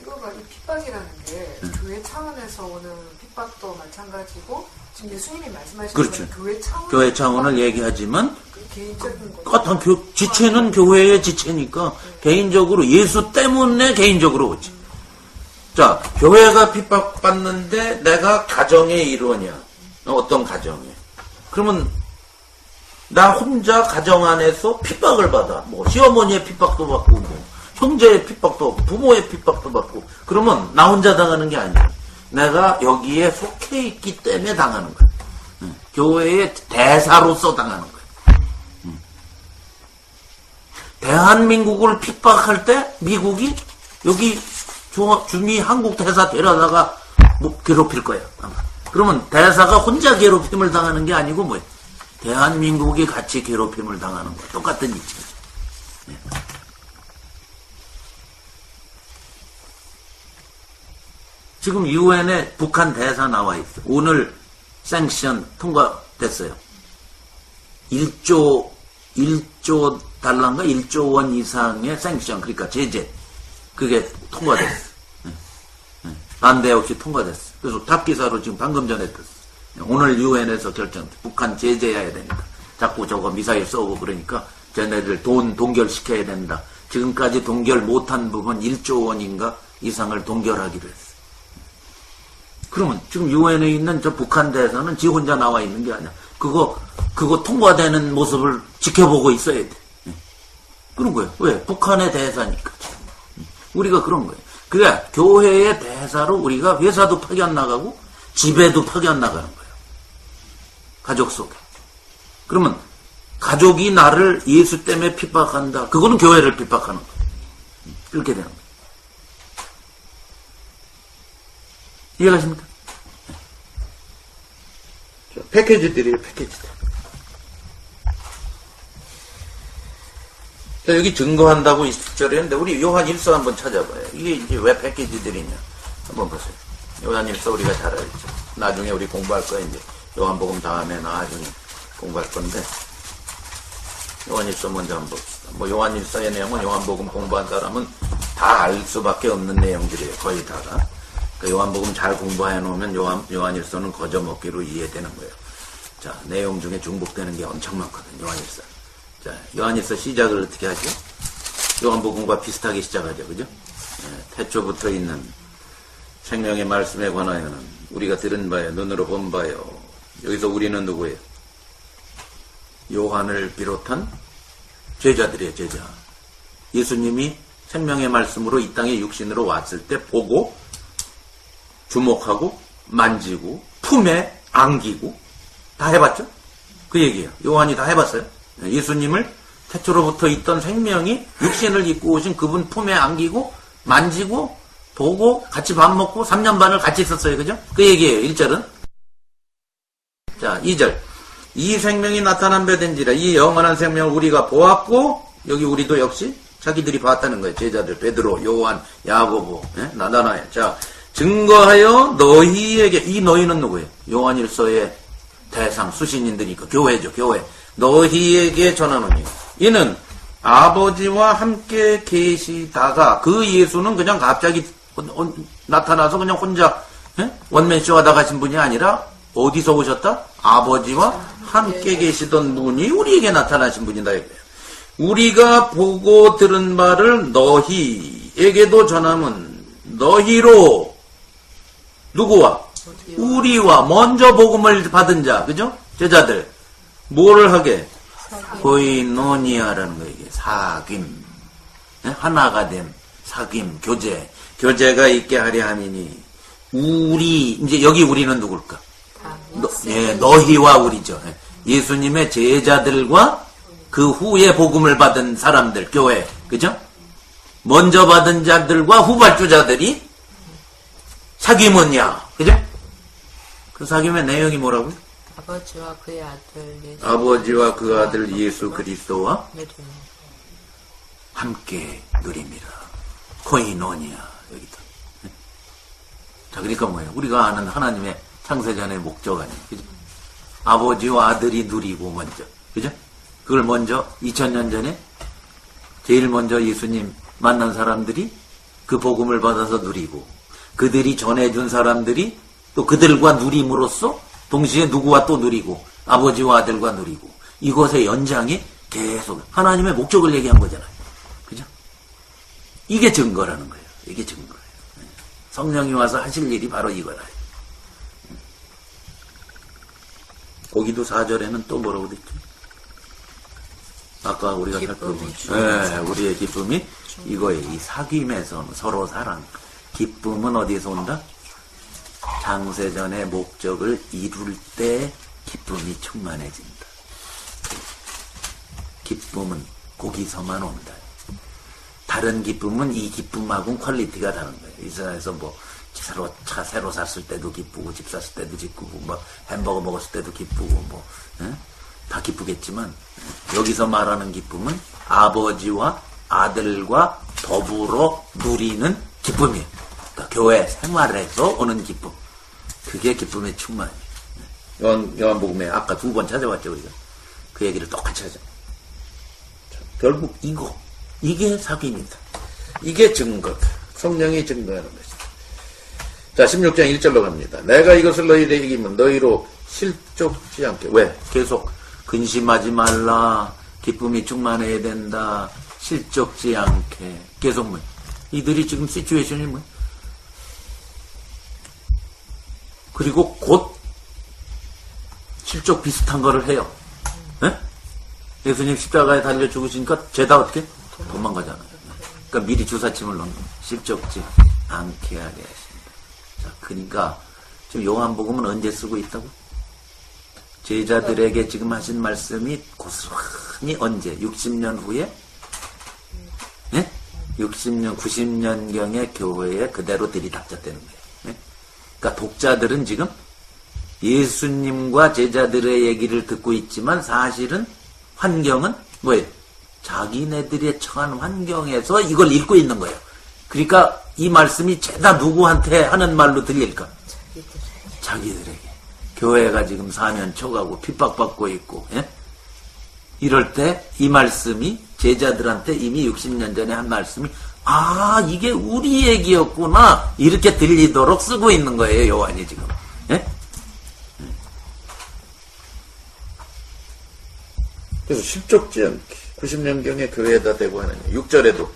이거가 이 핍박이라는 게 교회 차원에서 오는 핍박도 마찬가지고 지금 예수님이 말씀하시는 그렇죠. 건 교회 차원을 얘기하지만 개인적인 거. 같은 지체는 교회의 지체니까 개인적으로 예수 때문에 개인적으로 오지. 자, 교회가 핍박받는데 내가 가정의 일원이야. 어떤 가정에. 그러면 나 혼자 가정 안에서 핍박을 받아. 뭐 시어머니의 핍박도 받고 뭐 형제의 핍박도 받고 부모의 핍박도 받고 그러면 나 혼자 당하는 게 아니야. 내가 여기에 속해 있기 때문에 당하는 거야. 교회의 대사로서 당하는 거야. 대한민국을 핍박할 때 미국이 여기 주미 한국 대사 데려다가 뭐 괴롭힐 거야 아마. 그러면 대사가 혼자 괴롭힘을 당하는 게 아니고 뭐예요? 대한민국이 같이 괴롭힘을 당하는 거야. 똑같은 이치죠. 네. 지금 유엔에 북한 대사 나와 있어. 오늘 생션 통과됐어요. 1조 1조 달러인가 1조 원 이상의 생션, 그러니까 제재, 그게 통과됐어. 반대 없이 통과됐어. 그래서 탑기사로 지금 방금 전에 떴어. 오늘 유엔에서 결정, 북한 제재해야 된다. 자꾸 저거 미사일 쏘고 그러니까 쟤네들 동결시켜야 된다. 지금까지 동결 못한 부분 1조 원인가 이상을 동결하기로 했어. 그러면 지금 유엔에 있는 저 북한 대사는 지 혼자 나와 있는 게 아니야. 그거 통과되는 모습을 지켜보고 있어야 돼. 그런 거예요. 왜? 북한의 대사니까. 우리가 그런 거예요. 그래, 교회의 대사로 우리가 회사도 파견 나가고 집에도 파견 나가는 거예요. 가족 속에. 그러면 가족이 나를 예수 때문에 핍박한다. 그거는 교회를 핍박하는 거예요. 그렇게 되는 거예요. 이해가십니까? 패키지들이에요, 패키지들. 자, 여기 증거한다고 20절에 했는데, 우리 요한 1서 한번 찾아봐요. 이게 이제 왜 패키지들이냐. 한번 보세요. 요한 1서 우리가 잘 알죠. 나중에 우리 공부할 거야, 이제. 요한복음 다음에 나중에 공부할 건데. 요한 1서 먼저 한번 봅시다. 뭐, 요한 1서의 내용은 요한복음 공부한 사람은 다 알 수밖에 없는 내용들이에요. 거의 다가. 그 요한복음 잘 공부해 놓으면 요한 1서는 거저먹기로 이해되는 거예요. 자, 내용 중에 중복되는 게 엄청 많거든요. 요한 1서. 자, 요한 1서 시작을 어떻게 하죠? 요한복음과 비슷하게 시작하죠. 그죠? 태초부터 있는 생명의 말씀에 관하여는 우리가 들은 바요, 눈으로 본 바요. 여기서 우리는 누구예요? 요한을 비롯한 제자들이에요, 제자. 예수님이 생명의 말씀으로 이 땅에 육신으로 왔을 때 보고 주목하고 만지고 품에 안기고 다 해봤죠? 그 얘기예요. 요한이 다 해봤어요. 예수님을 태초로부터 있던 생명이 육신을 입고 오신 그분 품에 안기고 만지고 보고 같이 밥 먹고 3년 반을 같이 있었어요. 그죠? 그 얘기예요. 1절은. 자, 2절. 이 생명이 나타난 바 된지라 이 영원한 생명을 우리가 보았고, 여기 우리도 역시 자기들이 봤다는 거예요. 제자들 베드로, 요한, 야고보, 나다나엘. 자, 증거하여 너희에게, 이 너희는 누구예요? 요한 1서의 대상 수신인들이니까 교회죠. 교회. 너희에게 전하노니 이는 아버지와 함께 계시다가, 그 예수는 그냥 갑자기 나타나서 그냥 혼자 원맨쇼 하다 가신 분이 아니라 어디서 오셨다? 아버지와 함께 계시던 분이 우리에게 나타나신 분이다 이거예요. 우리가 보고 들은 바를 너희에게도 전하면 너희로 누구와? 우리와 먼저 복음을 받은 자, 그죠? 제자들 뭐를 하게? 코이노니아라는 거예요. 사귐, 하나가 됨, 사귐, 교제가 있게 하려 함이니 우리, 이제 여기 우리는 누굴까? 너희와 우리죠. 예수님의 제자들과 그 후에 복음을 받은 사람들, 교회, 그죠? 먼저 받은 자들과 후발주자들이 사귐은야, 그죠? 그 사귐의 내용이 뭐라고요? 아버지와 그의 아들 예수, 아버지와 그 아들 예수 그리스도와 함께 누립니다. 코이노니아, 여기다. 자, 그러니까 뭐예요? 우리가 아는 하나님의 창세전의 목적 아니에요. 그죠? 아버지와 아들이 누리고 먼저, 그죠? 그걸 먼저 2000년 전에 제일 먼저 예수님 만난 사람들이 그 복음을 받아서 누리고, 그들이 전해준 사람들이 또 그들과 누림으로써 동시에 누구와 또 누리고, 아버지와 아들과 누리고, 이것의 연장이 계속 하나님의 목적을 얘기한 거잖아요. 그죠? 이게 증거라는 거예요. 이게 증거예요. 성령이 와서 하실 일이 바로 이거라. 거기도 4절에는 또 뭐라고 그랬죠? 아까 우리가 살펴본 우리의 기쁨이 이거예요. 이 사귐에서 서로 사랑. 기쁨은 어디에서 온다? 창세전의 목적을 이룰 때 기쁨이 충만해진다. 기쁨은 거기서만 온다. 다른 기쁨은 이 기쁨하고는 퀄리티가 다른 거예요. 이스라엘에서 뭐 차 새로 샀을 때도 기쁘고, 집 샀을 때도 기쁘고, 뭐 햄버거 먹었을 때도 기쁘고, 뭐 다 기쁘겠지만, 여기서 말하는 기쁨은 아버지와 아들과 더불어 누리는 기쁨이에요. 그러니까 교회 생활에서 오는 기쁨. 그게 기쁨의 충만이에요. 요한복음에 아까 2번 찾아봤죠, 우리가. 그 얘기를 똑같이 하죠. 결국 이게 사기입니다. 이게 증거다. 성령이 증거하는 것이다. 자, 16장 1절로 갑니다. 내가 이것을 너희에게 이기면 너희로 실족지 않게. 왜? 계속 근심하지 말라. 기쁨이 충만해야 된다. 실족지 않게. 계속 뭐 이들이 지금 시츄에이션이 뭐 그리고 곧 실족 비슷한 거를 해요. 네? 예수님 십자가에 달려 죽으시니까 죄다 어떻게? 도망가잖아요. 그러니까 미리 주사침을 넣는 거예요. 실족지 않게 하게 하신다. 자, 그러니까 지금 요한복음은 언제 쓰고 있다고? 제자들에게 지금 하신 말씀이 고스란히 언제? 60년 후에? 네? 60년, 90년경의 교회에 그대로 들이닥쳤다는 거예요. 네? 그러니까 독자들은 지금 예수님과 제자들의 얘기를 듣고 있지만 사실은 환경은 뭐예요? 자기네들의 처한 환경에서 이걸 읽고 있는 거예요. 그러니까 이 말씀이 죄다 누구한테 하는 말로 들릴까? 자기들에게. 교회가 지금 4년 초가고 핍박받고 있고, 예? 이럴 때 이 말씀이 제자들한테 이미 60년 전에 한 말씀이 이게 우리 얘기였구나 이렇게 들리도록 쓰고 있는 거예요. 요한이 지금. 예? 그래서 실족지 않게 90년경에 교회에다 대고 하느냐. 6절에도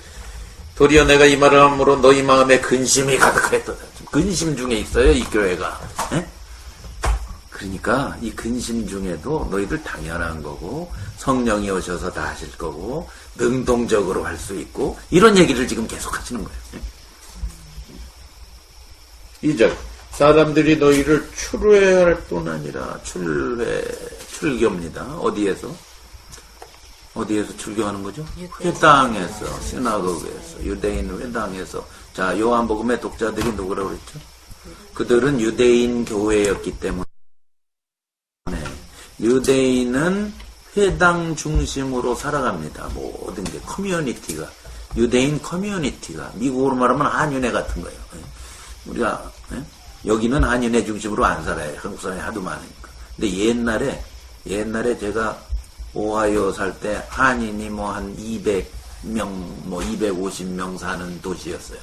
도리어 내가 이 말을 함으로 너희 마음에 근심이 가득하였도다. 근심 중에 있어요, 이 교회가. 예? 그러니까 이 근심 중에도 너희들 당연한 거고 성령이 오셔서 다 하실 거고 능동적으로 할 수 있고 이런 얘기를 지금 계속 하시는 거예요. 2절 사람들이 너희를 출회할 뿐 아니라 출교입니다. 어디에서 출교하는 거죠? 회당에서, 시나고그에서, 유대인 회당에서. 자, 요한복음의 독자들이 누구라고 그랬죠? 그들은 유대인 교회였기 때문에 유대인은 회당 중심으로 살아갑니다. 모든 게 커뮤니티가 유대인 커뮤니티가 미국으로 말하면 한윤회 같은 거예요. 우리가 여기는 한윤회 중심으로 안 살아요. 한국 사람이 하도 많으니까. 근데 옛날에 제가 오하이오 살 때 한인이 한 200명, 250명 사는 도시였어요.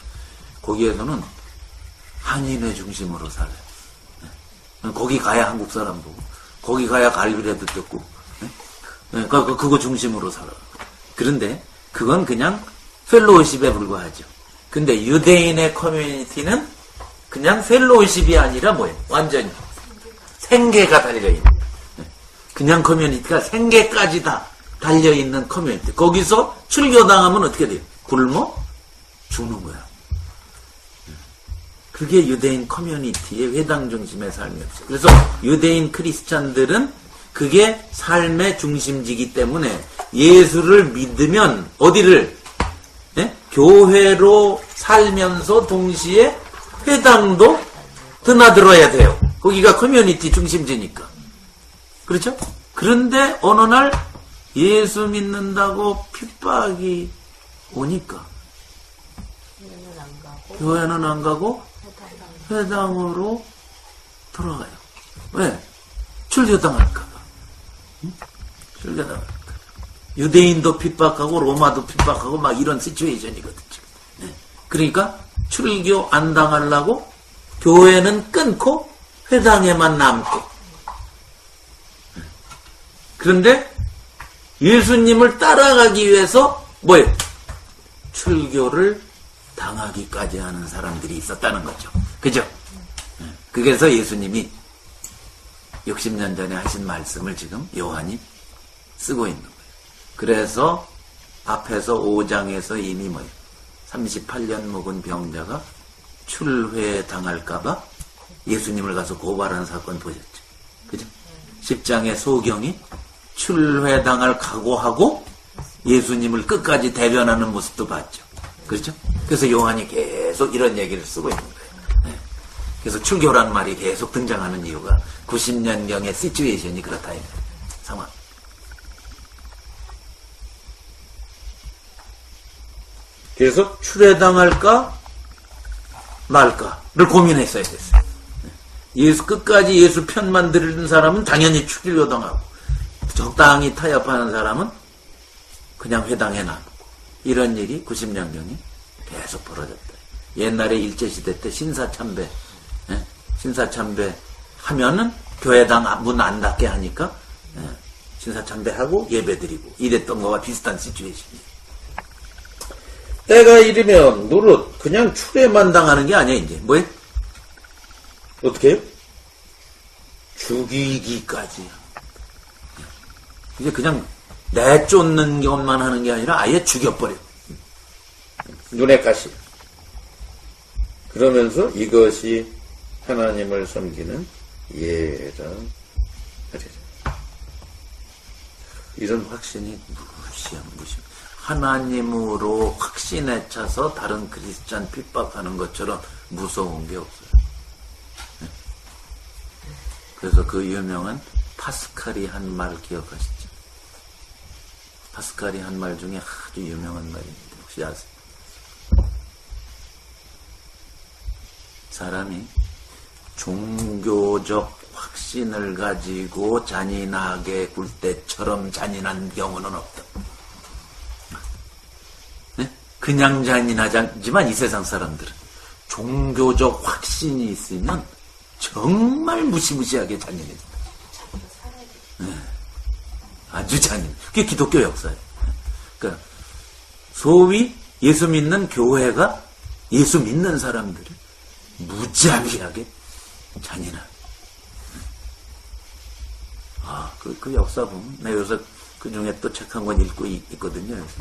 거기에서는 한인회 중심으로 살아요. 거기 가야 한국 사람 보고, 거기 가야 갈비라도 듣고, 그거 중심으로 살아. 그런데 그건 그냥 펠로우십에 불과하죠. 근데 유대인의 커뮤니티는 그냥 펠로우십이 아니라 뭐예요? 완전히 생계가 달려있는. 그냥 커뮤니티가 생계까지 다 달려있는 커뮤니티. 거기서 출교당하면 어떻게 돼요? 굶어 죽는 거야. 그게 유대인 커뮤니티의 회당 중심의 삶이었어요. 그래서 유대인 크리스찬들은 그게 삶의 중심지기 때문에 예수를 믿으면 어디를? 교회로 살면서 동시에 회당도 드나들어야 돼요. 거기가 커뮤니티 중심지니까. 그렇죠? 그런데 어느 날 예수 믿는다고 핍박이 오니까 교회는 안 가고 회당으로 돌아가요. 왜? 출교당할까봐. 출교당할까. 유대인도 핍박하고 로마도 핍박하고 막 이런 시츄에이션이거든요. 그러니까 출교 안 당하려고 교회는 끊고 회당에만 남고. 그런데 예수님을 따라가기 위해서 뭐예요? 출교를 당하기까지 하는 사람들이 있었다는 거죠. 그죠? 그래서 예수님이 60년 전에 하신 말씀을 지금 요한이 쓰고 있는 거예요. 그래서 앞에서 5장에서 이미 뭐예요? 38년 묵은 병자가 출회당할까봐 예수님을 가서 고발한 사건 보셨죠? 그죠? 10장의 소경이 출회당할 각오하고 예수님을 끝까지 대변하는 모습도 봤죠. 그렇죠? 그래서 요한이 계속 이런 얘기를 쓰고 있는 거예요. 그래서 출교란 말이 계속 등장하는 이유가 90년경의 시츄에이션이 그렇다. 상황. 그래서 출회당할까 말까를 고민했어야 됐어요. 끝까지 예수 편만 들은 사람은 당연히 출교당하고 적당히 타협하는 사람은 그냥 회당에 놔두고 이런 일이 90년경에 계속 벌어졌다. 옛날에 일제시대 때 신사참배, 예? 신사참배 하면은 교회당 문 안 닫게 하니까 예? 신사참배하고 예배드리고 이랬던 거와 비슷한 시츄에이션이에요. 때가 이르면 노릇 그냥 추례만 당하는 게 아니야. 이제 뭐해? 어떻게 해요? 죽이기까지. 이제 그냥 내쫓는 것만 하는 게 아니라 아예 죽여버려. 눈에 가시. 그러면서 이것이 하나님을 섬기는 예라. 이런 확신이 무시한. 하나님으로 확신에 차서 다른 크리스찬 핍박하는 것처럼 무서운 게 없어요. 그래서 그 유명한 파스칼이 한 말 기억하시죠? 파스칼이 한 말 중에 아주 유명한 말입니다. 혹시 아세요? 사람이 종교적 확신을 가지고 잔인하게 굴 때처럼 잔인한 경우는 없다. 네? 그냥 잔인하지만 이 세상 사람들은 종교적 확신이 있으면 정말 무시무시하게 잔인해진다. 네. 아주 잔인. 그게 기독교 역사예요. 그러니까 소위 예수 믿는 교회가 예수 믿는 사람들을 무지하게 잔인한. 그 역사 보면, 내 요새 그 중에 또 책 한 권 읽고 있거든요. 요새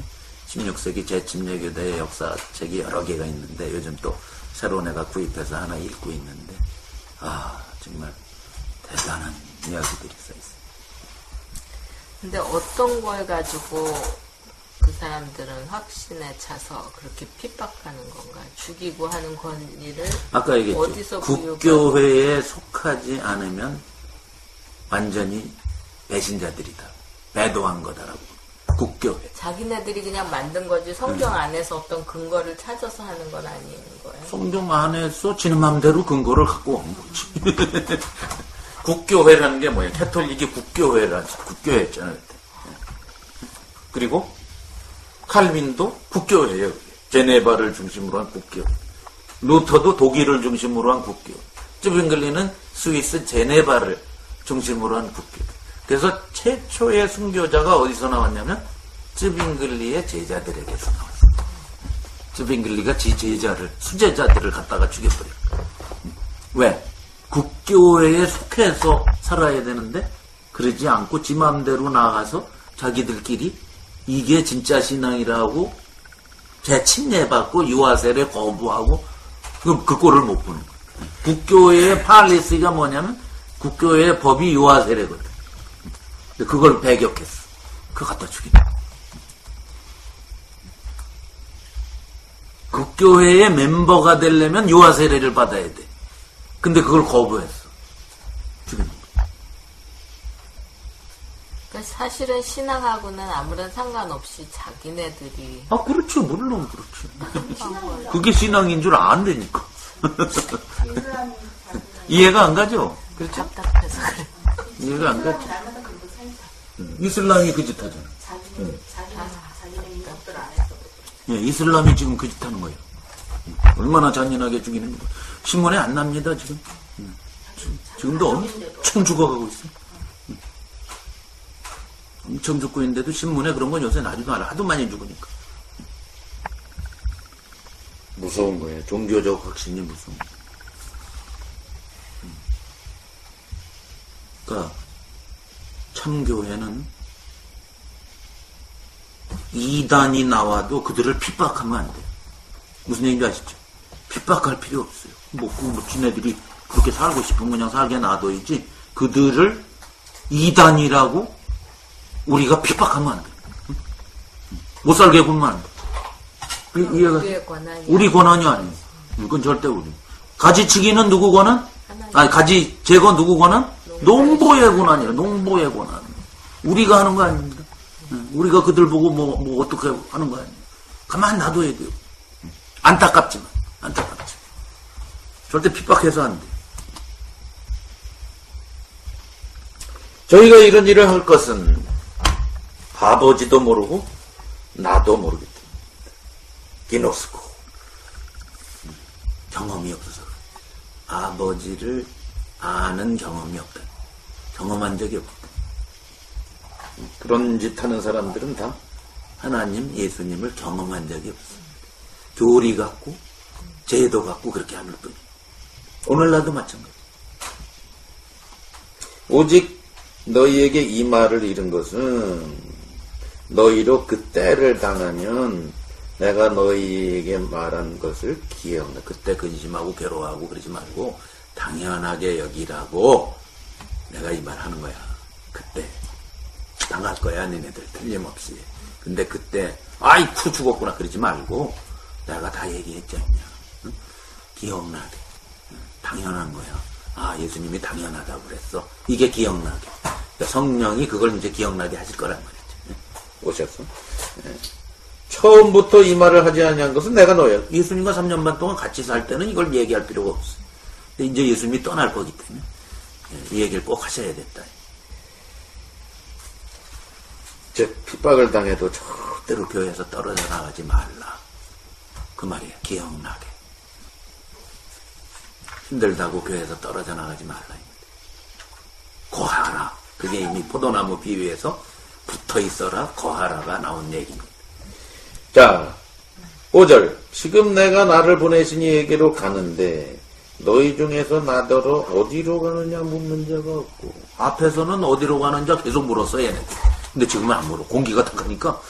16세기 재침례교대의 역사책이 여러 개가 있는데, 요즘 또 새로 내가 구입해서 하나 읽고 있는데, 정말 대단한 이야기들이 써있어요. 근데 어떤 걸 가지고 그 사람들은 확신에 차서 그렇게 핍박하는 건가? 죽이고 하는 권리를 아까 얘기했죠. 어디서 국교회에 속하지 않으면 완전히 배신자들이다. 배도한 거다라고. 국교회. 자기네들이 그냥 만든 거지 성경 안에서 어떤 근거를 찾아서 하는 건 아닌 거예요? 성경 안에서 지는 마음대로 근거를 갖고 온 거지. 국교회라는 게 뭐예요? 캐톨릭이 국교회였잖아요. 그리고 칼빈도 국교회예요. 제네바를 중심으로 한 국교회. 루터도 독일을 중심으로 한 국교회. 쯔빙글리는 스위스 제네바를 중심으로 한 국교회. 그래서 최초의 순교자가 어디서 나왔냐면 쯔빙글리의 제자들에게서 나왔어요. 쯔빙글리가 제자를, 수제자들을 갖다가 죽여버려요. 왜? 국교회에 속해서 살아야 되는데 그러지 않고 지 마음대로 나가서 자기들끼리 이게 진짜 신앙이라고 재침례받고 유아세례 거부하고 그 꼴을 못 보는 거예요. 국교회의 팔리스가 뭐냐면 국교회의 법이 유아세례거든. 그걸 배격했어. 그거 갖다 죽이네. 국교회의 멤버가 되려면 유아세례를 받아야 돼. 근데 그걸 거부했어. 죽이는 거야. 그러니까 사실은 신앙하고는 아무런 상관없이 자기네들이 그렇죠. 물론 그렇죠. 그게 신앙인 줄 안다니까. 이해가 안 가죠? 그렇죠? 답답해서 그래. 이해가 안 가죠? 이슬람이 그 짓 하잖아. 이슬람이 지금 그 짓 하는 거예요. 얼마나 잔인하게 죽이는 거야. 신문에 안 납니다, 지금. 지금도 엄청 죽어가고 있어. 엄청 죽고 있는데도 신문에 그런 건 요새 나지도 않아. 하도 많이 죽으니까. 무서운 거예요. 종교적 확신이 무서운 거예요. 그러니까 참교회는 이단이 나와도 그들을 핍박하면 안 돼요. 무슨 얘기인지 아시죠? 핍박할 필요 없어요. 뭐 지네들이 그렇게 살고 싶으면 그냥 살게 놔둬야지 그들을 이단이라고 우리가 핍박하면 안 돼. 못 살게 굴면 안 돼. 우리 권한이 아니에요. 이건 절대 우리. 가지치기는 누구 권한? 가지 제거 누구 권한? 농부의 권한이에요. 농부의 권한. 우리가 하는 거 아닙니다. 우리가 그들 보고 뭐 어떻게 하는 거 아니에요. 가만 놔둬야 돼요. 안타깝지만. 절대 핍박해서 안 돼. 저희가 이런 일을 할 것은 바보지도 모르고 나도 모르기 때문에. 기노스코. 경험이 없어서 그래. 아버지를 아는 경험이 없다. 경험한 적이 없다. 그런 짓 하는 사람들은 다 하나님, 예수님을 경험한 적이 없어. 교리 갖고, 제도 갖고 그렇게 하는 뿐이. 오늘날도 마찬가지. 오직 너희에게 이 말을 이른 것은 너희로 그 때를 당하면 내가 너희에게 말한 것을 기억나. 그때 근심하고 괴로워하고 그러지 말고 당연하게 여기라고 내가 이 말 하는 거야. 그때 당할 거야, 니네들 틀림없이. 근데 그때 아이쿠 죽었구나 그러지 말고 내가 다 얘기했지 않냐. 응? 기억나게. 당연한 거야. 아, 예수님이 당연하다고 그랬어. 이게 기억나게. 그러니까 성령이 그걸 이제 기억나게 하실 거란 말이죠. 오셨어? 네. 처음부터 이 말을 하지 아니한 것은 내가 너야. 예수님과 3년 반 동안 같이 살 때는 이걸 얘기할 필요가 없어. 근데 이제 예수님이 떠날 거기 때문에 이 얘기를 꼭 하셔야 됐다. 즉 핍박을 당해도 절대로 교회에서 떨어져 나가지 말라. 그 말이에요. 기억나게. 힘들다고 교회에서 떨어져 나가지 말라. 거하라. 그게 이미 포도나무 비유에서 붙어 있어라. 거하라가 나온 얘기입니다. 자, 5절. 지금 내가 나를 보내시니에게로 가는데 너희 중에서 나더러 어디로 가느냐 묻는 자가 없고. 앞에서는 어디로 가는 자 계속 물었어 얘네들. 근데 지금은 안 물어. 공기가 탁하니까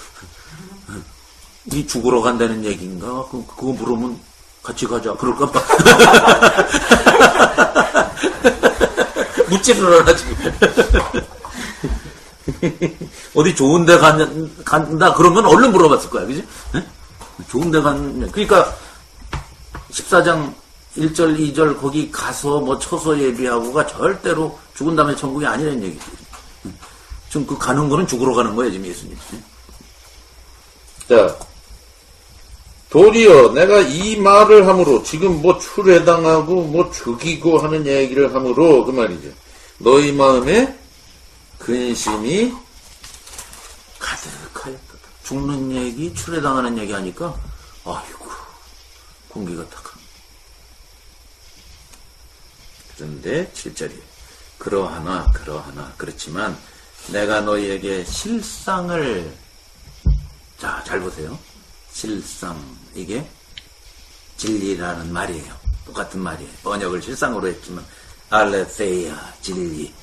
이 죽으러 간다는 얘기인가? 그거 물으면 같이 가자. 그럴까 봐. 묻지를 않아 지금. 어디 좋은 데 간다 그러면 얼른 물어봤을 거야. 그지? 좋은 데 그러니까 14장 1절 2절 거기 가서 뭐 처소 예비하고가 절대로 죽은 다음에 천국이 아니라는 얘기지. 지금 그 가는 거는 죽으러 가는 거예요, 지금 예수님. 자, 도리어 내가 이 말을 함으로 지금 뭐 출애당하고 뭐 죽이고 하는 얘기를 함으로 그 말이죠. 너희 마음에 근심이 가득하였다. 죽는 얘기, 출애당하는 얘기 하니까 아이고 공기가 탁합니다. 그런데 7절이에요. 그러하나 그렇지만 내가 너희에게 실상을 자, 잘 보세요. 실상 이게 진리라는 말이에요. 똑같은 말이에요. 번역을 실상으로 했지만 알레세야 진리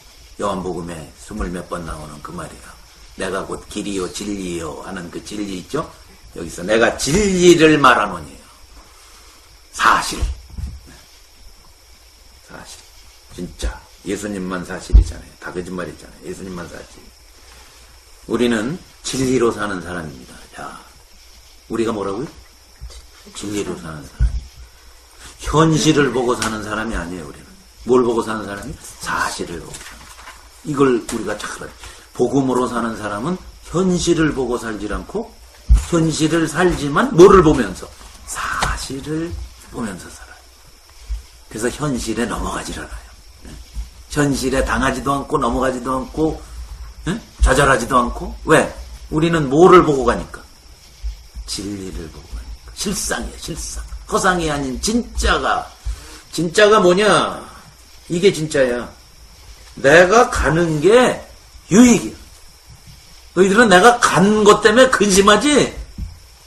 요한복음에 20몇 번 나오는 그 말이에요. 내가 곧 길이요 진리요 하는 그 진리 있죠. 여기서 내가 진리를 말하노니요. 사실 진짜 예수님만 사실이잖아요. 다 거짓말이잖아요. 예수님만 사실. 우리는 진리로 사는 사람입니다. 자, 우리가 뭐라고요? 진리로 사는 사람. 현실을 보고 사는 사람이 아니에요. 우리는 뭘 보고 사는 사람이? 사실을 보고 사는. 이걸 우리가 잘 알아요. 복음으로 사는 사람은 현실을 보고 살지 않고 현실을 살지만 뭐를 보면서? 사실을 보면서 살아요. 그래서 현실에 넘어가질 않아요. 현실에 당하지도 않고 넘어가지도 않고 좌절하지도 않고. 왜? 우리는 뭐를 보고 가니까? 진리를 보고 가니까. 실상이야, 실상. 허상이 아닌 진짜가 뭐냐? 이게 진짜야. 내가 가는 게 유익이야. 너희들은 내가 간 것 때문에 근심하지?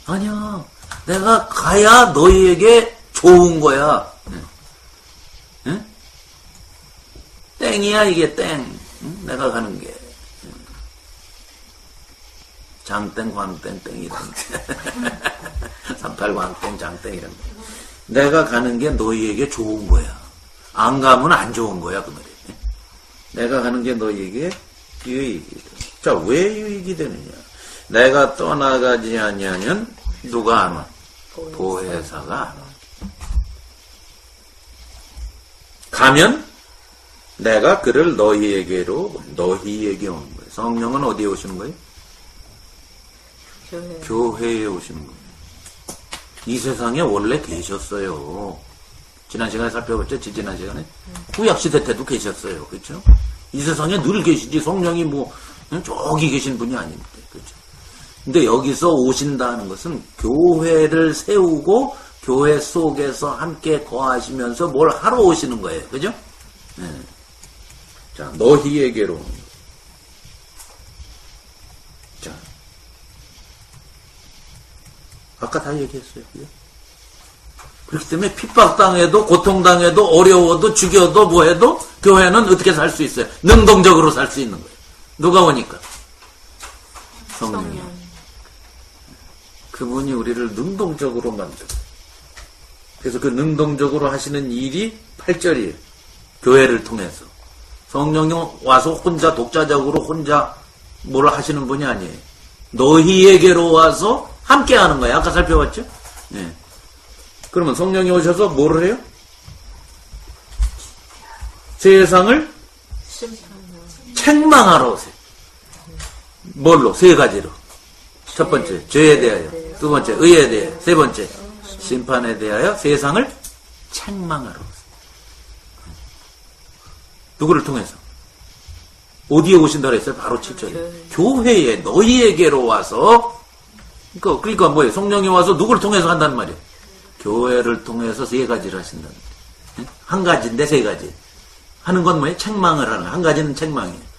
아니야. 내가 가야 너희에게 좋은 거야. 응? 땡이야, 이게 땡. 응? 내가 가는 게. 장땡, 광땡, 땡이란. 38광땡, 장땡이란. 내가 가는 게 너희에게 좋은 거야. 안 가면 안 좋은 거야, 그 말이야. 내가 가는 게 너희에게 유익이다. 자, 왜 유익이 되느냐? 내가 떠나가지 아니하면 누가 안 와? 보혜사가 안 와. 가면 내가 그를 너희에게 오는 거예요. 성령은 어디에 오시는 거예요? 교회에 오시는 거예요. 이 세상에 원래 계셨어요. 지난 시간에 살펴봤죠? 지난 시간에 구약시대 때도 계셨어요. 그렇죠? 이 세상에 늘 계시지 성령이 뭐 저기 계신 분이 아닌데. 그렇죠? 근데 여기서 오신다는 것은 교회를 세우고 교회 속에서 함께 거하시면서 뭘 하러 오시는 거예요. 그죠? 네. 자, 너희에게로. 자, 아까 다 얘기했어요. 그죠? 그렇기 때문에 핍박당해도 고통당해도 어려워도 죽여도 뭐해도 교회는 어떻게 살 수 있어요? 능동적으로 살 수 있는 거예요. 누가 오니까? 성령. 그분이 우리를 능동적으로 만들어요. 그래서 그 능동적으로 하시는 일이 8절이에요. 교회를 통해서. 성령이 와서 혼자 독자적으로 혼자 뭘 하시는 분이 아니에요. 너희에게로 와서 함께 하는 거예요. 아까 살펴봤죠? 네. 그러면 성령이 오셔서 뭐를 해요? 세상을 책망하러 오세요. 뭘로? 세 가지로. 첫 번째, 죄에 대하여. 두 번째, 의에 대하여. 세 번째, 심판에 대하여 세상을 책망하러 오세요. 누구를 통해서? 어디에 오신다고 했어요? 바로 7절에. 교회에 너희에게로 와서 그러니까 뭐예요? 성령이 와서 누구를 통해서 한다는 말이에요? 교회를 통해서 세 가지를 하신다는 거예요. 한 가지인데 세 가지. 하는 건 뭐예요? 책망을 하는 거예요. 한 가지는 책망이에요.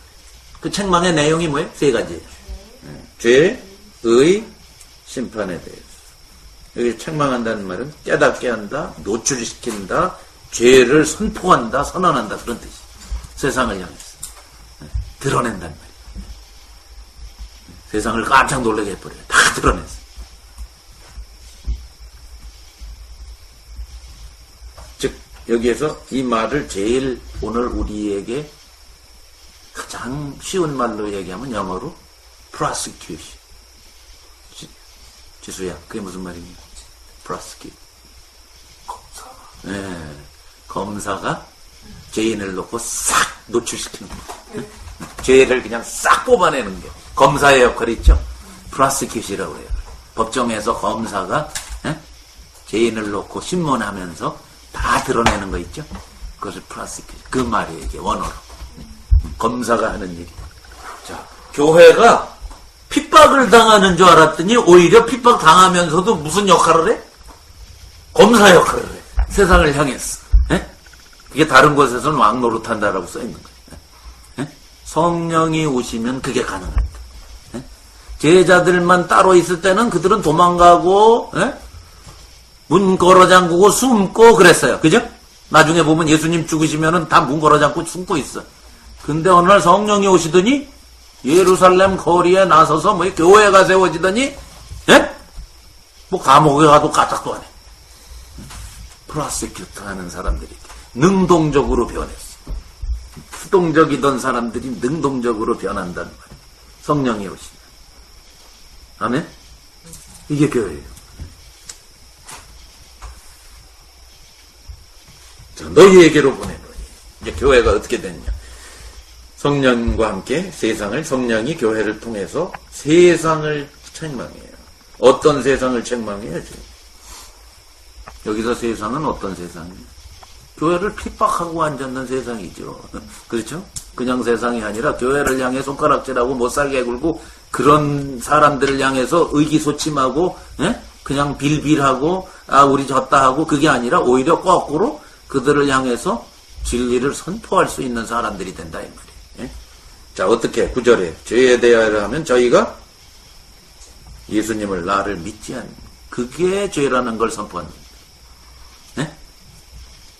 그 책망의 내용이 뭐예요? 세 가지예요. 죄, 의, 심판에 대해서. 여기 책망한다는 말은 깨닫게 한다, 노출시킨다, 죄를 선포한다, 선언한다 그런 뜻이에요. 세상을 향해서. 드러낸다는 말이에요. 세상을 깜짝 놀라게 해버려요. 다 드러냈어요. 즉 여기에서 이 말을 제일 오늘 우리에게 가장 쉬운 말로 얘기하면 영어로 prosecution. 지수야, 그게 무슨 말입니까? prosecute. 네, 검사가 죄인을 놓고 싹 노출시키는 거예요. 죄를 그냥 싹 뽑아내는 게 검사의 역할이 있죠. prosecution이라고 해요. 법정에서 검사가 죄인을 놓고 신문하면서 다 드러내는 거 있죠. 그것을 prosecute. 그 말이에요. 이게 원어로. 검사가 하는 일이. 자, 교회가 핍박을 당하는 줄 알았더니 오히려 핍박 당하면서도 무슨 역할을 해? 검사 역할을 해. 세상을 향해서. 그게 다른 곳에서는 왕 노릇한다라고 써있는 거예요. 성령이 오시면 그게 가능합니다. 제자들만 따로 있을 때는 그들은 도망가고 문 걸어 잠그고 숨고 그랬어요. 그죠? 나중에 보면 예수님 죽으시면은 다 문 걸어 잠고 숨고 있어. 근데 어느 날 성령이 오시더니 예루살렘 거리에 나서서 뭐 교회가 세워지더니 뭐 감옥에 가도 까딱도 안 해. 프로세큐트 하는 사람들이 능동적으로 변했어. 수동적이던 사람들이 능동적으로 변한다는 말이에요. 성령이 오시면. 아멘? 이게 교회예요. 자, 너희에게로 보내노니. 이제 교회가 어떻게 됐냐. 성령과 함께 세상을, 성령이 교회를 통해서 세상을 책망해요. 어떤 세상을 책망해요? 지금? 여기서 세상은 어떤 세상이에요? 교회를 핍박하고 앉았는 세상이죠. 그렇죠? 그냥 세상이 아니라 교회를 향해 손가락질하고 못살게 굴고 그런 사람들을 향해서 의기소침하고 그냥 빌빌하고 우리 졌다 하고 그게 아니라 오히려 거꾸로 그들을 향해서 진리를 선포할 수 있는 사람들이 된다 이 말이에요. 자, 어떻게? 9절에 죄에 대하여 하면 저희가 예수님을 나를 믿지 않는 그게 죄라는 걸 선포하는 겁니다.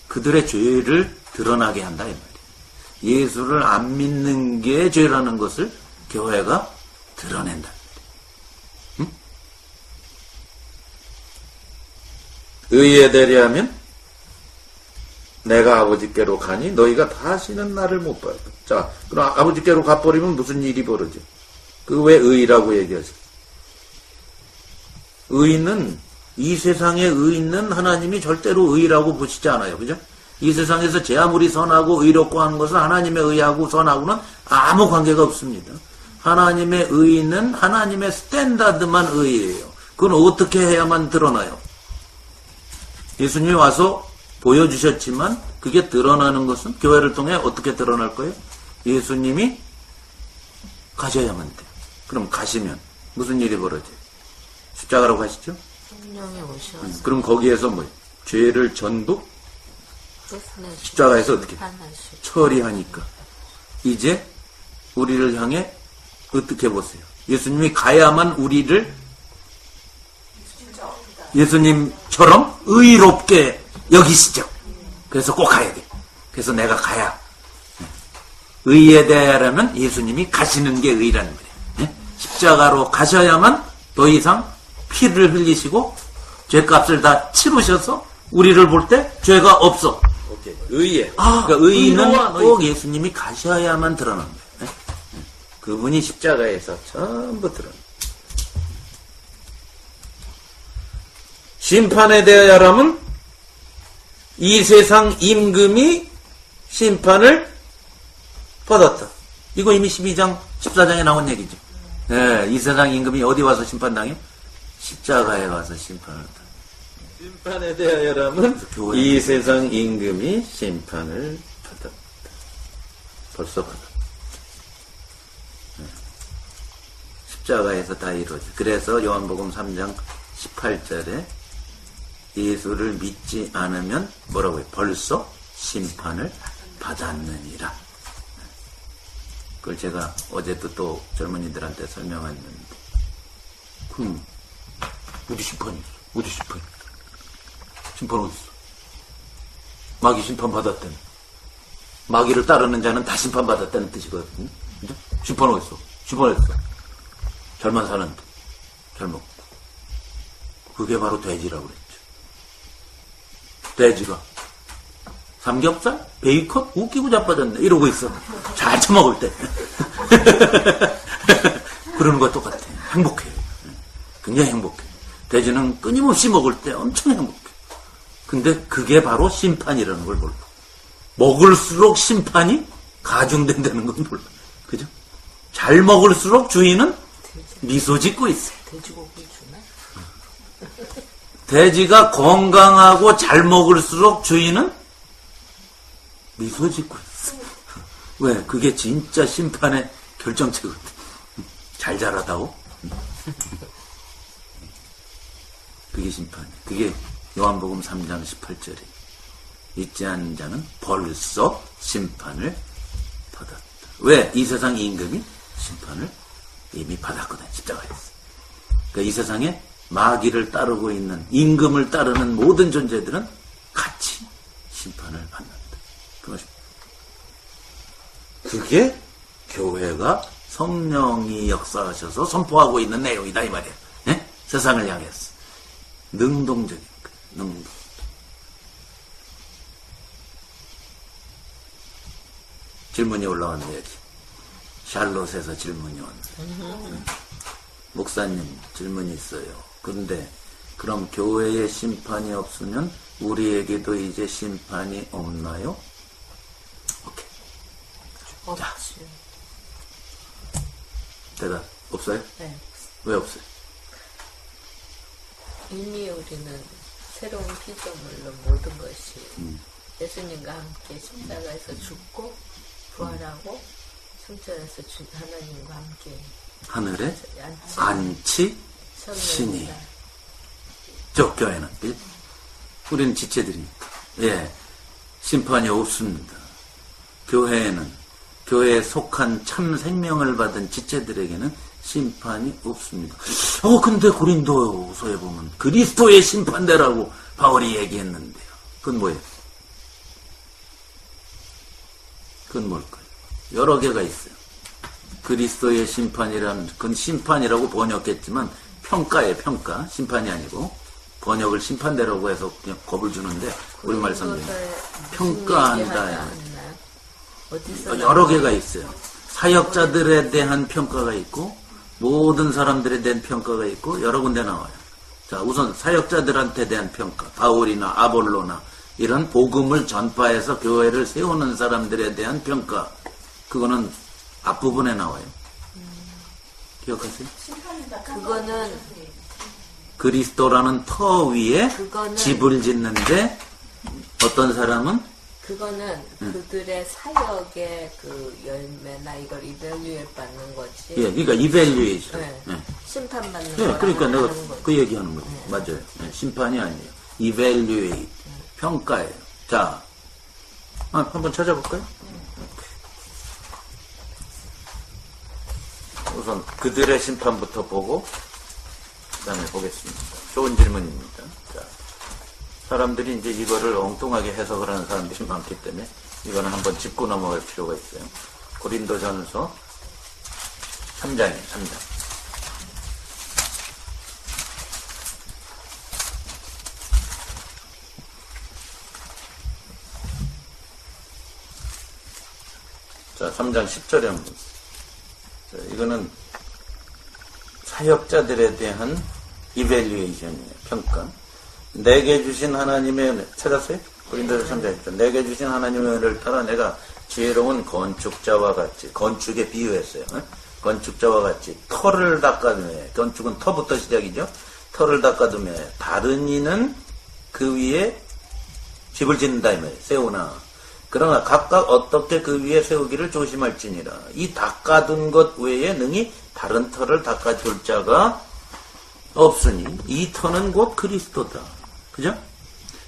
그들의 죄를 드러나게 한다 이 말이에요. 예수를 안 믿는 게 죄라는 것을 교회가 드러낸다. 응? 의에 대리하면 내가 아버지께로 가니 너희가 다시는 나를 못 봐요. 자, 그럼 아버지께로 가버리면 무슨 일이 벌어져? 그 왜 의라고 얘기하죠? 의는 이 세상에 의있는 하나님이 절대로 의라고 보시지 않아요. 그죠? 이 세상에서 제 아무리 선하고 의롭고 하는 것은 하나님의 의하고 선하고는 아무 관계가 없습니다. 하나님의 의는 하나님의 스탠다드만 의예요. 그건 어떻게 해야만 드러나요? 예수님이 와서 보여주셨지만 그게 드러나는 것은 교회를 통해 어떻게 드러날 거예요? 예수님이 가셔야만 돼요. 그럼 가시면 무슨 일이 벌어져요? 십자가로 가시죠? 성령이 오셔서 그럼 거기에서 뭐 죄를 전부 떼어내시고 십자가에서 어떻게 심판하시고. 처리하니까 이제 우리를 향해 어떻게 보세요? 예수님이 가야만 우리를 예수님처럼 의롭게 여기시죠. 그래서 꼭 가야 돼. 그래서 내가 가야 의에 대하려면 예수님이 가시는 게 의라는 거예요. 예? 십자가로 가셔야만 더 이상 피를 흘리시고 죄값을 다 치르셔서 우리를 볼 때 죄가 없어. 오케이. 의에. 그러니까 의는 의로와 꼭 예수님이 가셔야만 드러나는 거예요. 예? 그분이 십자가에서 전부 드러나요. 심판에 대하여라면 이 세상 임금이 심판을 받았다. 이거 이미 12장, 14장에 나온 얘기죠. 예, 이 세상 임금이 어디 와서 심판당해? 십자가에 와서 심판을 받았다. 심판에 대하여라면 교회. 이 세상 임금이 심판을 받았다. 벌써 받았다. 예. 십자가에서 다 이루어져. 그래서 요한복음 3장 18절에 예수를 믿지 않으면 뭐라고 해요? 벌써 심판을 받았느니라. 그걸 제가 어제도 또 젊은이들한테 설명했는데, 그럼 어디 심판이 있어? 어디 심판이 있어? 심판 어디 있어? 마귀 심판 받았다는. 마귀를 따르는 자는 다 심판 받았다는 뜻이거든요. 그죠? 심판 어디 있어? 심판 어디 있어? 잘만 사는데, 잘 먹고. 그게 바로 돼지라고 그랬죠. 돼지가 삼겹살, 베이컨 웃기고 자빠졌네 이러고 있어. 잘 처먹을 때. 그러는 거와 똑같아. 행복해요. 굉장히 행복해. 돼지는 끊임없이 먹을 때 엄청 행복해. 근데 그게 바로 심판이라는 걸 몰라. 먹을수록 심판이 가중된다는 건 몰라. 그죠? 잘 먹을수록 주인은 미소 짓고 있어. 돼지고기 주나? 돼지가 건강하고 잘 먹을수록 주인은 미소 짓고 있어. 왜? 그게 진짜 심판의 결정체거든. 잘 자라다오. 그게 심판이야. 그게 요한복음 3장 18절에 잊지 않는 자는 벌써 심판을 받았다. 왜? 이 세상 임금이 심판을 이미 받았거든. 십자가에서. 그러니까 이 세상에 마귀를 따르고 있는 임금을 따르는 모든 존재들은 같이 심판을 받는다. 그게 교회가 성령이 역사하셔서 선포하고 있는 내용이다 이 말이야. 예? 세상을 향해서 능동적인 거야. 능동. 질문이 올라왔네 여기. 샬롯에서 질문이 왔네. 목사님 질문이 있어요. 그런데 그럼 교회에 심판이 없으면 우리에게도 이제 심판이 없나요? 오케이. 없지. 대답 없어요? 네. 왜 없어요? 이미 우리는 새로운 피조물로 모든 것이 예수님과 함께 십자가에서 죽고 부활하고 승천해서 하나님과 함께 하늘에 안치 안치시니. 저 교회는 우리는 지체들이니까. 예, 심판이 없습니다. 교회에 속한 참 생명을 받은 지체들에게는 심판이 없습니다. 근데 고린도서에 보면 그리스도의 심판대라고 바울이 얘기했는데요. 그건 뭐예요? 그건 뭘까요? 여러 개가 있어요. 그리스도의 심판이란, 그건 심판이라고 번역했지만 평가예요, 평가. 심판이 아니고. 번역을 심판대라고 해서 그냥 겁을 주는데, 우리말 성경에. 평가한다. 여러 개가 있어요. 사역자들에 대한 평가가 있고, 모든 사람들에 대한 평가가 있고, 여러 군데 나와요. 자, 우선 사역자들한테 대한 평가. 바울이나 아볼로나, 이런 복음을 전파해서 교회를 세우는 사람들에 대한 평가. 그거는 앞부분에 나와요. 기억하세요? 그거는 그리스도라는 터 위에 그거는 집을 짓는데 어떤 사람은 그거는 그들의 사역의 그 열매나 이걸 이밸류에 받는 거지. 예, 그러니까 이밸류에이션. 네. 예. 심판받는 예, 거랑 그러니까 내가 다른 거죠. 그 얘기하는 거예요. 맞아요. 예, 심판이 아니에요. evaluate. 평가예요. 자, 한번 찾아볼까요? 우선 그들의 심판부터 보고 그다음에 보겠습니다. 좋은 질문입니다. 자, 사람들이 이제 이거를 엉뚱하게 해석을 하는 사람들이 많기 때문에 이거는 한번 짚고 넘어갈 필요가 있어요. 고린도전서 3장이에요. 3장. 자, 3장 10절에 한번. 자, 이거는 사역자들에 대한 이밸류에이션이에요. 평가. 내게 주신 하나님의 은혜. 찾았어요? 고린도서 3장 10절. 내게 주신 하나님의 은혜를 따라 내가 지혜로운 건축자와 같이, 건축에 비유했어요. 건축자와 같이 터를 닦아두며, 건축은 터부터 시작이죠. 터를 닦아두며 다른 이는 그 위에 집을 짓는다 이 말이에요. 세우나. 그러나 각각 어떻게 그 위에 세우기를 조심할지니라. 이 닦아둔 것 외에 능히 다른 터를 닦아줄 자가 없으니 이 터는 곧 그리스도다. 그죠?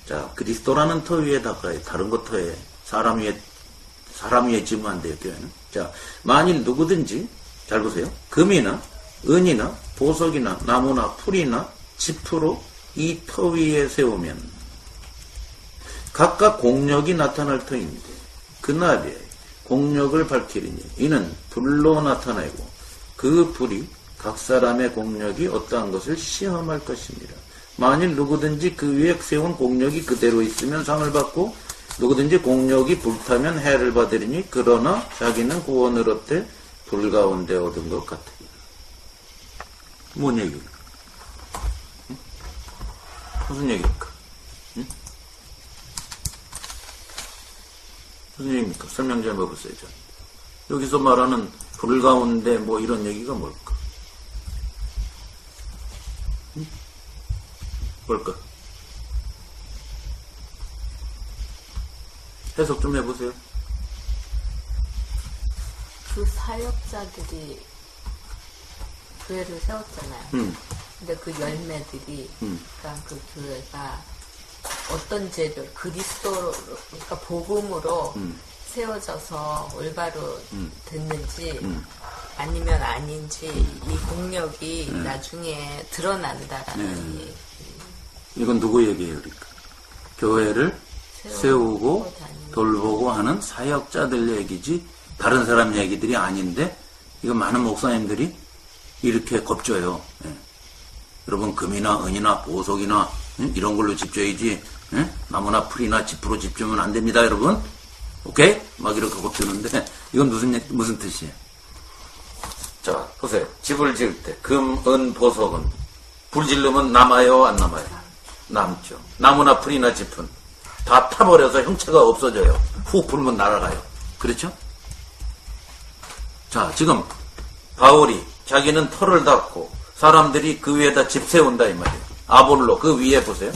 자, 그리스도라는 터 위에 닦아야 다른 것 터에 사람 위에 지으면 안 돼요, 교회는. 자, 만일 누구든지 잘 보세요. 금이나 은이나 보석이나 나무나 풀이나 짚으로 이 터 위에 세우면 각각 공력이 나타날 터인데 그날에 공력을 밝히리니 이는 불로 나타내고 그 불이 각 사람의 공력이 어떠한 것을 시험할 것입니다. 만일 누구든지 그 위에 세운 공력이 그대로 있으면 상을 받고 누구든지 공력이 불타면 해를 받으리니 그러나 자기는 구원을 얻되 불 가운데 얻은 것 같으리라. 뭔 얘기입니까? 응? 무슨 얘기입니까? 응? 무슨 얘기입니까? 설명 좀 해보세요. 여기서 말하는 불 가운데 뭐 이런 얘기가 뭘까? 응? 뭘까? 해석 좀 해보세요. 그 사역자들이 교회를 세웠잖아요. 근데 그 열매들이, 그러니까 그 교회가 어떤 재료, 그리스도로, 그러니까 복음으로 세워져서 올바로 됐는지, 아니면 아닌지, 이 공력이 나중에 드러난다라는 얘기. 이건 누구 얘기예요, 그러니까? 교회를 세우고 돌보고 하는 사역자들 얘기지 다른 사람 얘기들이 아닌데 이거 많은 목사님들이 이렇게 겁줘요. 예. 여러분 금이나 은이나 보석이나 이런 걸로 집 져야지 나무나 풀이나 짚으로 집 지으면 안 됩니다, 여러분. 오케이? 막 이렇게 겁주는데 이건 무슨 뜻이에요? 자, 보세요. 집을 지을 때 금, 은, 보석은 불 지르면 남아요, 안 남아요? 남죠. 나무나 풀이나 짚은 다 타버려서 형체가 없어져요. 훅 불면 날아가요. 그렇죠? 자, 지금 바울이 자기는 터를 닦고 사람들이 그 위에다 집 세운다 이 말이에요. 아볼로 그 위에 보세요.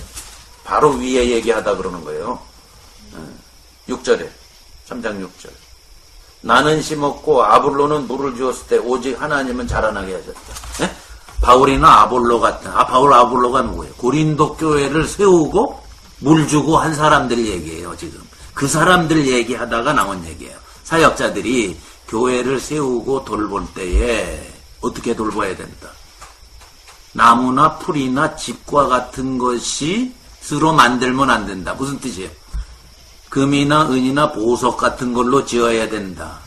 바로 위에 얘기하다 그러는 거예요. 6절에 3장 6절. 나는 심었고 아볼로는 물을 주었을 때 오직 하나님은 자라나게 하셨다. 예? 바울이나 아볼로 같은 바울 아볼로가 누구예요? 고린도 교회를 세우고 물 주고 한 사람들 얘기예요. 지금 그 사람들 얘기하다가 나온 얘기예요. 사역자들이 교회를 세우고 돌볼 때에 어떻게 돌봐야 된다. 나무나 풀이나 집과 같은 것이 스스로 만들면 안 된다. 무슨 뜻이에요? 금이나 은이나 보석 같은 걸로 지어야 된다.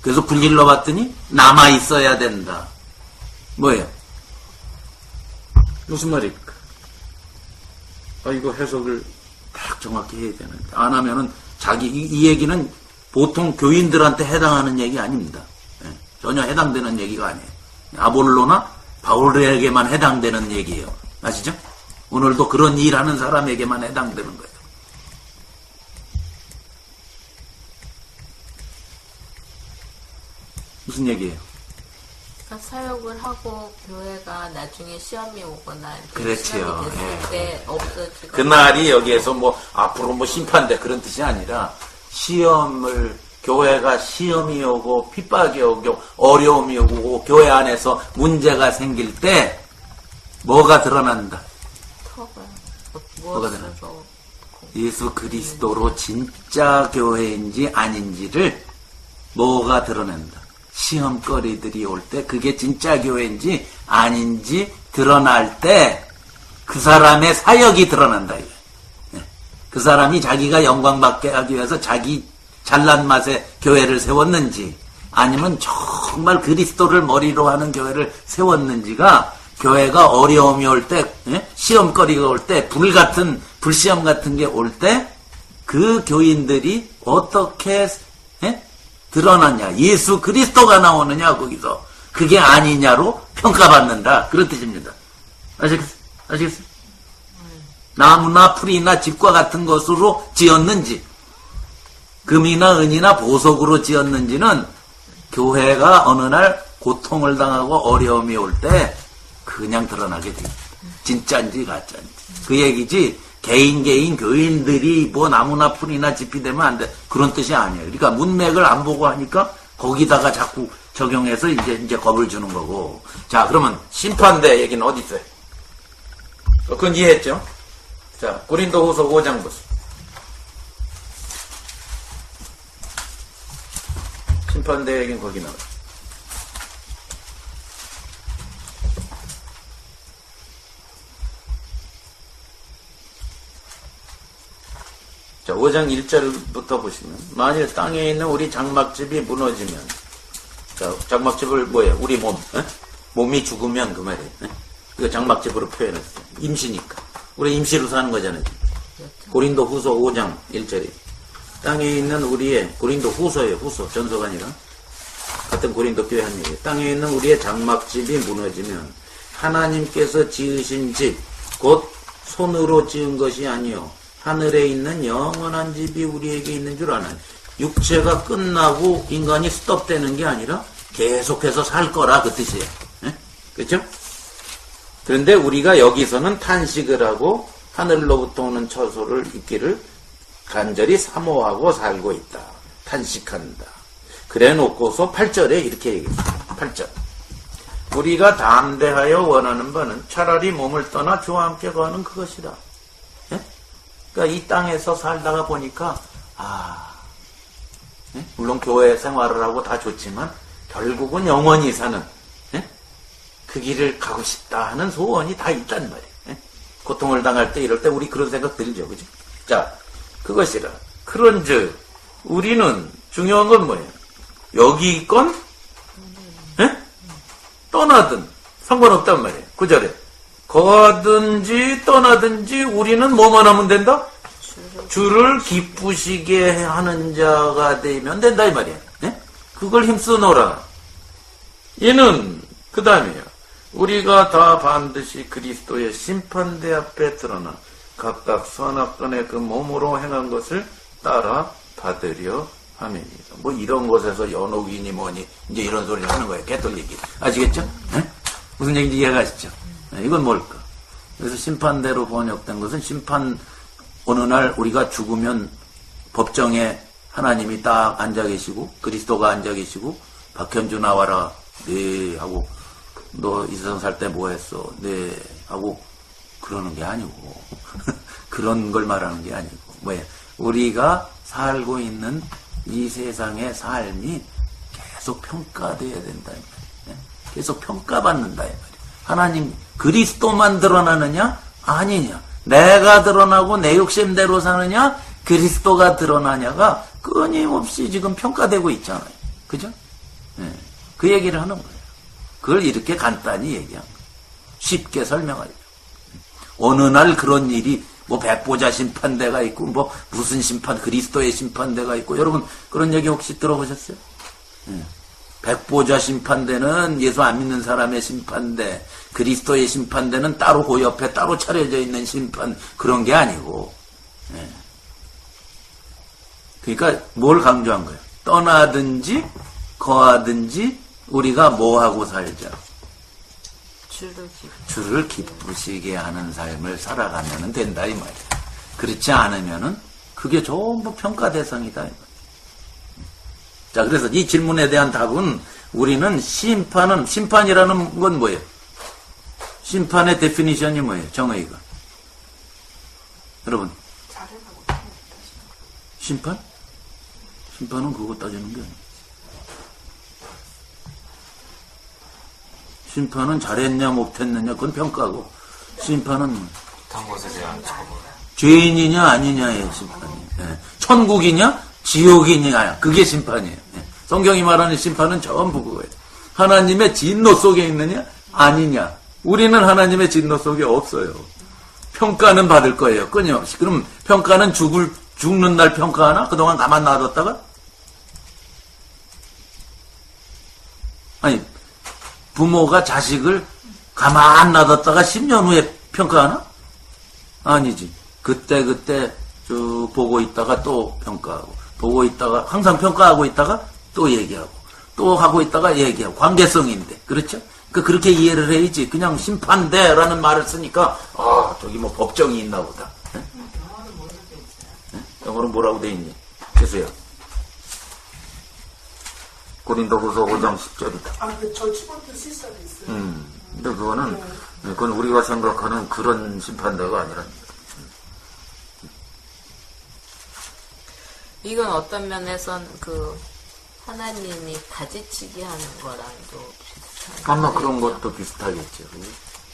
그래서 불질러 봤더니 남아 있어야 된다. 뭐예요? 무슨 말일까? 이거 해석을 딱 정확히 해야 되는데 안 하면은 이 얘기는 보통 교인들한테 해당하는 얘기 아닙니다. 예, 전혀 해당되는 얘기가 아니에요. 아볼로나 바울에게만 해당되는 얘기예요. 아시죠? 오늘도 그런 일하는 사람에게만 해당되는 거예요. 무슨 얘기예요? 그러니까 사역을 하고 교회가 나중에 시험이 오거나 그렇지요. 시험이 됐을 예. 때 없어지거나 그날이 여기에서 뭐 앞으로 뭐 심판대 그런 뜻이 아니라 시험을 교회가 시험이 오고 핍박이 오고 어려움이 오고 교회 안에서 문제가 생길 때 뭐가 드러난다? 터가 뭐가 되나? 무엇으로 예수 그리스도로 진짜 교회인지 아닌지를 뭐가 드러낸다? 시험거리들이 올 때 그게 진짜 교회인지 아닌지 드러날 때 그 사람의 사역이 드러난다. 그 사람이 자기가 영광받게 하기 위해서 자기 잘난 맛에 교회를 세웠는지 아니면 정말 그리스도를 머리로 하는 교회를 세웠는지가 교회가 어려움이 올 때, 시험거리가 올 때, 불시험 같은 게 올 때 그 교인들이 어떻게 드러나냐, 예수 그리스도가 나오느냐 거기서 그게 아니냐로 평가받는다 그런 뜻입니다. 아시겠어요? 나무나 풀이나 집과 같은 것으로 지었는지 금이나 은이나 보석으로 지었는지는 교회가 어느 날 고통을 당하고 어려움이 올 때 그냥 드러나게 돼요. 진짜인지 가짜인지. 그 얘기지 개인 교인들이 뭐 나무나 풀이나 집이 되면 안 돼. 그런 뜻이 아니에요. 그러니까 문맥을 안 보고 하니까 거기다가 자꾸 적용해서 이제 겁을 주는 거고. 자, 그러면 심판대 얘기는 어디 있어요? 그건 이해했죠? 자, 고린도후서 5장 보세요. 심판대 얘기는 거기 나와요. 자, 5장 1절부터 보시면 만일 땅에 있는 우리 장막집이 무너지면 자, 장막집을 뭐예요? 우리 몸이 죽으면 그 말이에요. 이거 장막집으로 표현했어요. 임시니까. 우리 임시로 사는 거잖아요. 고린도 후서 5장 1절이 땅에 있는 우리의 고린도 후서예요. 후서 전서가 아니라 같은 고린도 교회 한 얘기예요. 땅에 있는 우리의 장막집이 무너지면 하나님께서 지으신 집 곧 손으로 지은 것이 아니요 하늘에 있는 영원한 집이 우리에게 있는 줄 아나요. 육체가 끝나고 인간이 스톱되는 게 아니라 계속해서 살 거라 그 뜻이에요. 그렇죠? 그런데 우리가 여기서는 탄식을 하고 하늘로부터 오는 처소를 있기를 간절히 사모하고 살고 있다. 탄식한다. 그래 놓고서 8절에 이렇게 얘기했어요. 8절. 우리가 담대하여 원하는 바는 차라리 몸을 떠나 주와 함께 거하는 그것이다. 그러니까 이 땅에서 살다가 보니까 물론 교회 생활을 하고 다 좋지만 결국은 영원히 사는 그 길을 가고 싶다 하는 소원이 다 있단 말이에요. 고통을 당할 때 이럴 때 우리 그런 생각 들죠. 그죠? 자, 그것이라. 그런즉 우리는 중요한 건 뭐예요? 여기 있건 떠나든 상관없단 말이에요. 9절에 거하든지 떠나든지 우리는 뭐만 하면 된다? 주를 기쁘시게 하는 자가 되면 된다 이 말이에요. 그걸 힘쓰노라. 이는 그 다음에요. 우리가 다 반드시 그리스도의 심판대 앞에 드러나 각각 선악간에 그 몸으로 행한 것을 따라 받으려 함입니다. 뭐 이런 곳에서 연옥이니 뭐니 이제 이런 소리를 하는 거예요. 개돌리기. 아시겠죠? 무슨 얘기인지 이해가시죠? 이건 뭘까? 그래서 심판대로 번역된 것은 심판 어느 날 우리가 죽으면 법정에 하나님이 딱 앉아 계시고 그리스도가 앉아 계시고 박현주 나와라 네 하고 너 이 세상 살 때 뭐 했어 네 하고 그러는 게 아니고 그런 걸 말하는 게 아니고 뭐야 우리가 살고 있는 이 세상의 삶이 계속 평가돼야 된다 이 말이야. 계속 평가받는다 이 말이야. 하나님 그리스도만 드러나느냐 아니냐 내가 드러나고 내 욕심대로 사느냐 그리스도가 드러나냐가 끊임없이 지금 평가되고 있잖아요. 그죠? 그 얘기를 하는 거예요. 그걸 이렇게 간단히 얘기한 거예요. 쉽게 설명하죠. 어느 날 그런 일이 뭐 백보자 심판대가 있고 뭐 무슨 심판 그리스도의 심판대가 있고 여러분 그런 얘기 혹시 들어보셨어요? 백보자 심판대는 예수 안 믿는 사람의 심판대 그리스도의 심판대는 따로 그 옆에 따로 차려져 있는 심판 그런 게 아니고 그러니까 뭘 강조한 거예요? 떠나든지 거하든지 우리가 뭐하고 살자? 주를 기쁘시게 하는 삶을 살아가면 된다 이 말이에요. 그렇지 않으면은 그게 전부 평가 대상이다 이 말이에요. 자, 그래서 이 질문에 대한 답은 우리는 심판이라는 건 뭐예요? 심판의 데피니션이 뭐예요? 정의가. 여러분, 잘해라고 따지는 심판? 심판은 그거 따지는 게 아니에요. 심판은 잘했냐 못했느냐 그건 평가고, 심판은 한 것에 대한 처벌. 죄인이냐 아니냐의 심판이에요. 예. 천국이냐 지옥이냐 그게 심판이에요. 예. 성경이 말하는 심판은 전부 그거예요. 하나님의 진노 속에 있느냐 아니냐. 우리는 하나님의 진노 속에 없어요. 평가는 받을 거예요. 끊임없이. 그럼 평가는 죽는 날 평가하나? 그동안 가만 놔뒀다가? 아니, 부모가 자식을 가만 놔뒀다가 10년 후에 평가하나? 아니지. 그때 쭉 보고 있다가 또 평가하고, 보고 있다가 항상 평가하고 있다가 또 얘기하고, 또 하고 있다가 얘기하고, 관계성인데, 그렇죠? 그렇게 이해를 해야지. 그냥 심판대라는 말을 쓰니까 저기 뭐 법정이 있나 보다. 네? 영어로 뭐라고 돼 있니? 계세요. 고린도후서 5장 10절이다. 저 치본트 실사도 있어요. 근데 그건 우리가 생각하는 그런 심판대가 아니라. 이건 어떤 면에선 하나님이 가지치기 하는 거랑도 비슷한. 아마 그런 것도 비슷하겠죠.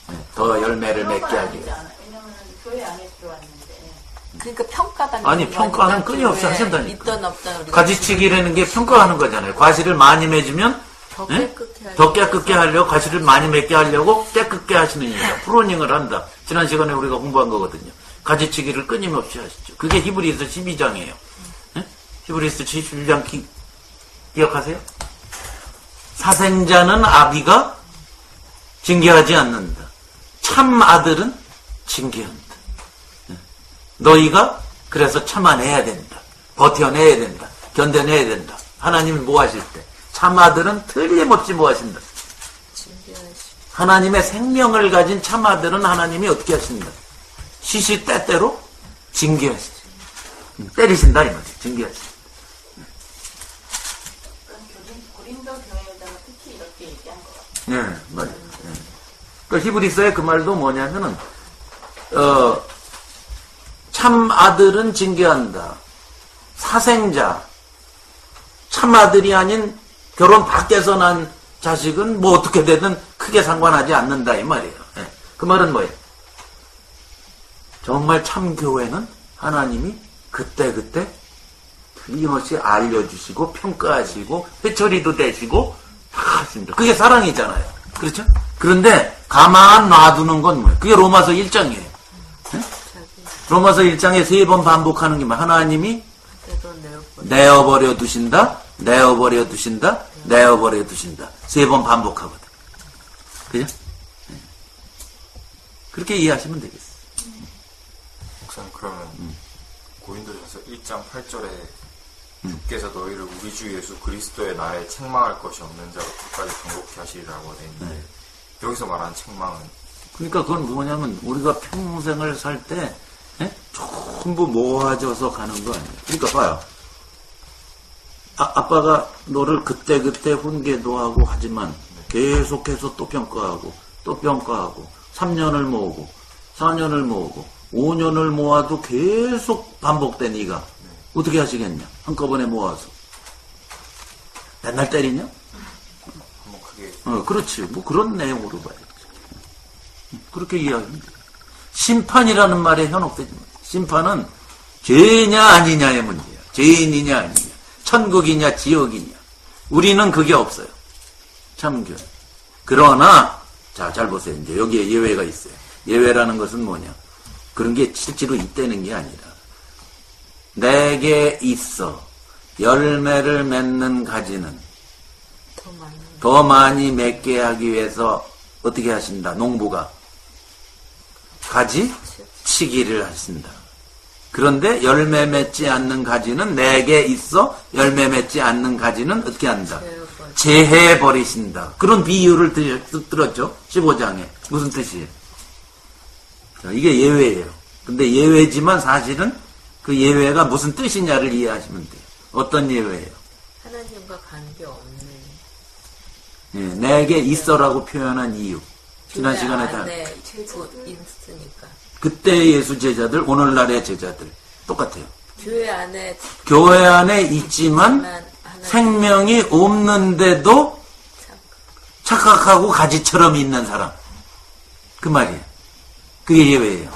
네, 더 열매를 맺게 하기 위해서. 왜냐면 교회 안에 들어왔는데. 그러니까 평가단. 아니, 평가는 끊임없이 하신다니까. 있던 없던 우리가 가지치기라는 게 평가하는 거잖아요. 과실을 많이 맺으면 더 예? 깨끗게 하려고. 더 깨끗게 하려고, 과실을 많이 맺게 하려고 깨끗게 하시는 이유가 프로닝을 한다. 지난 시간에 우리가 공부한 거거든요. 가지치기를 끊임없이 하시죠. 그게 히브리서 12장이에요. 히브리서 12장 기억하세요? 사생자는 아비가 징계하지 않는다. 참 아들은 징계한다. 너희가 그래서 참아내야 된다. 버텨내야 된다. 견뎌내야 된다. 하나님이 뭐 하실 때? 참 아들은 틀림없이 뭐 하신다. 하나님의 생명을 가진 참 아들은 하나님이 어떻게 하신다. 시시때때로 징계하시죠. 때리신다 이 말이에요. 징계하시죠. 고린도 교회에다가 특히 이렇게 얘기한 것 같아요. 네, 맞아요. 네. 그 히브리서의 그 말도 뭐냐면은, 참 아들은 징계한다. 사생자, 참 아들이 아닌 결혼 밖에서 난 자식은 뭐 어떻게 되든 크게 상관하지 않는다 이 말이에요. 네. 그 말은 뭐예요? 정말 참 교회는 하나님이 그때 틀림없이 알려주시고 평가하시고 회초리도 대시고 다 하십니다. 그게 사랑이잖아요. 그렇죠? 그런데 가만 놔두는 건 뭐예요? 그게 로마서 1장이에요. 네? 로마서 1장에 3번 반복하는 게 뭐? 하나님이 내어버려 두신다, 내어버려 두신다, 내어버려 두신다. 3번 반복하거든. 그죠? 네. 그렇게 이해하시면 되겠어요. 목사님 그러면 고린도전서 1장 8절에 주께서 너희를 우리 주 예수 그리스도의 날에 책망할 것이 없는 자로 끝까지 정복케 하시리라고 되어 있는데 여기서 말하는 책망은 그러니까 그건 뭐냐면 우리가 평생을 살 때 전부 모아져서 가는 거 아니에요. 그러니까 봐요. 아빠가 너를 그때 훈계도 하고 하지만 계속해서 또 평가하고 또 평가하고 3년을 모으고 4년을 모으고 5년을 모아도 계속 반복된 이가 어떻게 하시겠냐? 한꺼번에 모아서 맨날 때리냐? 한번 크게 그렇지. 뭐 그런 내용으로 봐야지. 그렇게 이해하면 돼요. 심판이라는 말에 현혹되지 마. 심판은 죄냐 아니냐의 문제야. 죄인이냐 아니냐. 천국이냐 지옥이냐. 우리는 그게 없어요. 참교. 그러나 잘 보세요. 이제 여기에 예외가 있어요. 예외라는 것은 뭐냐? 그런 게 실제로 있다는 게 아니라 내게 있어 열매를 맺는 가지는 더 많이 맺게 하기 위해서 어떻게 하신다? 농부가 가지 치기를 하신다. 그런데 열매 맺지 않는 가지는 내게 있어 열매 맺지 않는 가지는 어떻게 한다? 제해 버리신다. 그런 비유를 들었죠? 15장에. 무슨 뜻이에요? 이게 예외예요. 근데 예외지만 사실은 그 예외가 무슨 뜻이냐를 이해하시면 돼요. 어떤 예외예요? 하나님 하나님과 관계없는 예, 내게 있어라고 표현한 이유. 지난 교회 시간에 다 안에 있으니까 그때 예수 제자들, 오늘날의 제자들 똑같아요. 교회 안에 교회 안에 있지만 하나 생명이 없는데도 착각하고 가지처럼 있는 사람. 그 말이에요. 그게 예외예요.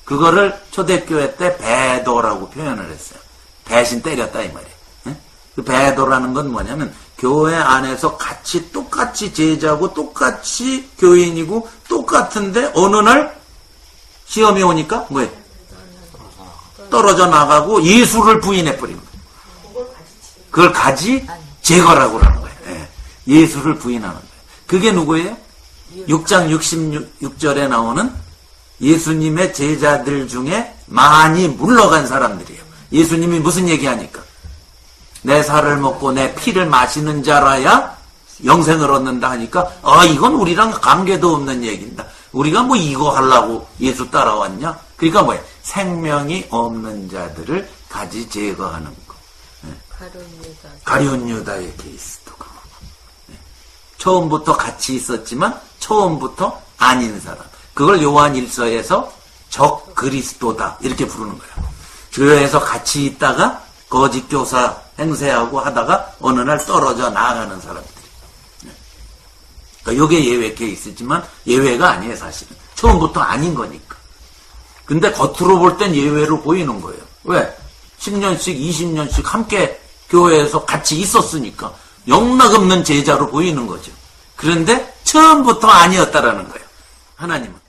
그거를 초대교회 때 배도라고 표현을 했어요. 대신 때렸다 이 말이에요. 예? 그 배도라는 건 뭐냐면 교회 안에서 같이 똑같이 제자고 똑같이 교인이고 똑같은데 어느 날 시험이 오니까 뭐예요? 떨어져 나가고 예수를 부인해버린 거예요. 그걸 가지 제거라고 하는 거예요. 예. 예수를 부인하는 거예요. 그게 누구예요? 6장 66절에 나오는 예수님의 제자들 중에 많이 물러간 사람들이에요. 예수님이 무슨 얘기하니까? 내 살을 먹고 내 피를 마시는 자라야 영생을 얻는다 하니까 이건 우리랑 관계도 없는 얘기인다. 우리가 뭐 이거 하려고 예수 따라왔냐? 그러니까 뭐예요? 생명이 없는 자들을 가지 제거하는 거. 가룟 유다의 케이스도 그거고. 처음부터 같이 있었지만 처음부터 아닌 사람. 그걸 요한 1서에서 적 그리스도다 이렇게 부르는 거예요. 교회에서 같이 있다가 거짓 교사 행세하고 하다가 어느 날 떨어져 나가는 사람들이. 그러니까 이게 예외 케이스지만 예외가 아니에요 사실은. 처음부터 아닌 거니까. 근데 겉으로 볼 땐 예외로 보이는 거예요. 왜? 10년씩 20년씩 함께 교회에서 같이 있었으니까 영락없는 제자로 보이는 거죠. 그런데 처음부터 아니었다라는 거예요. 하나님은.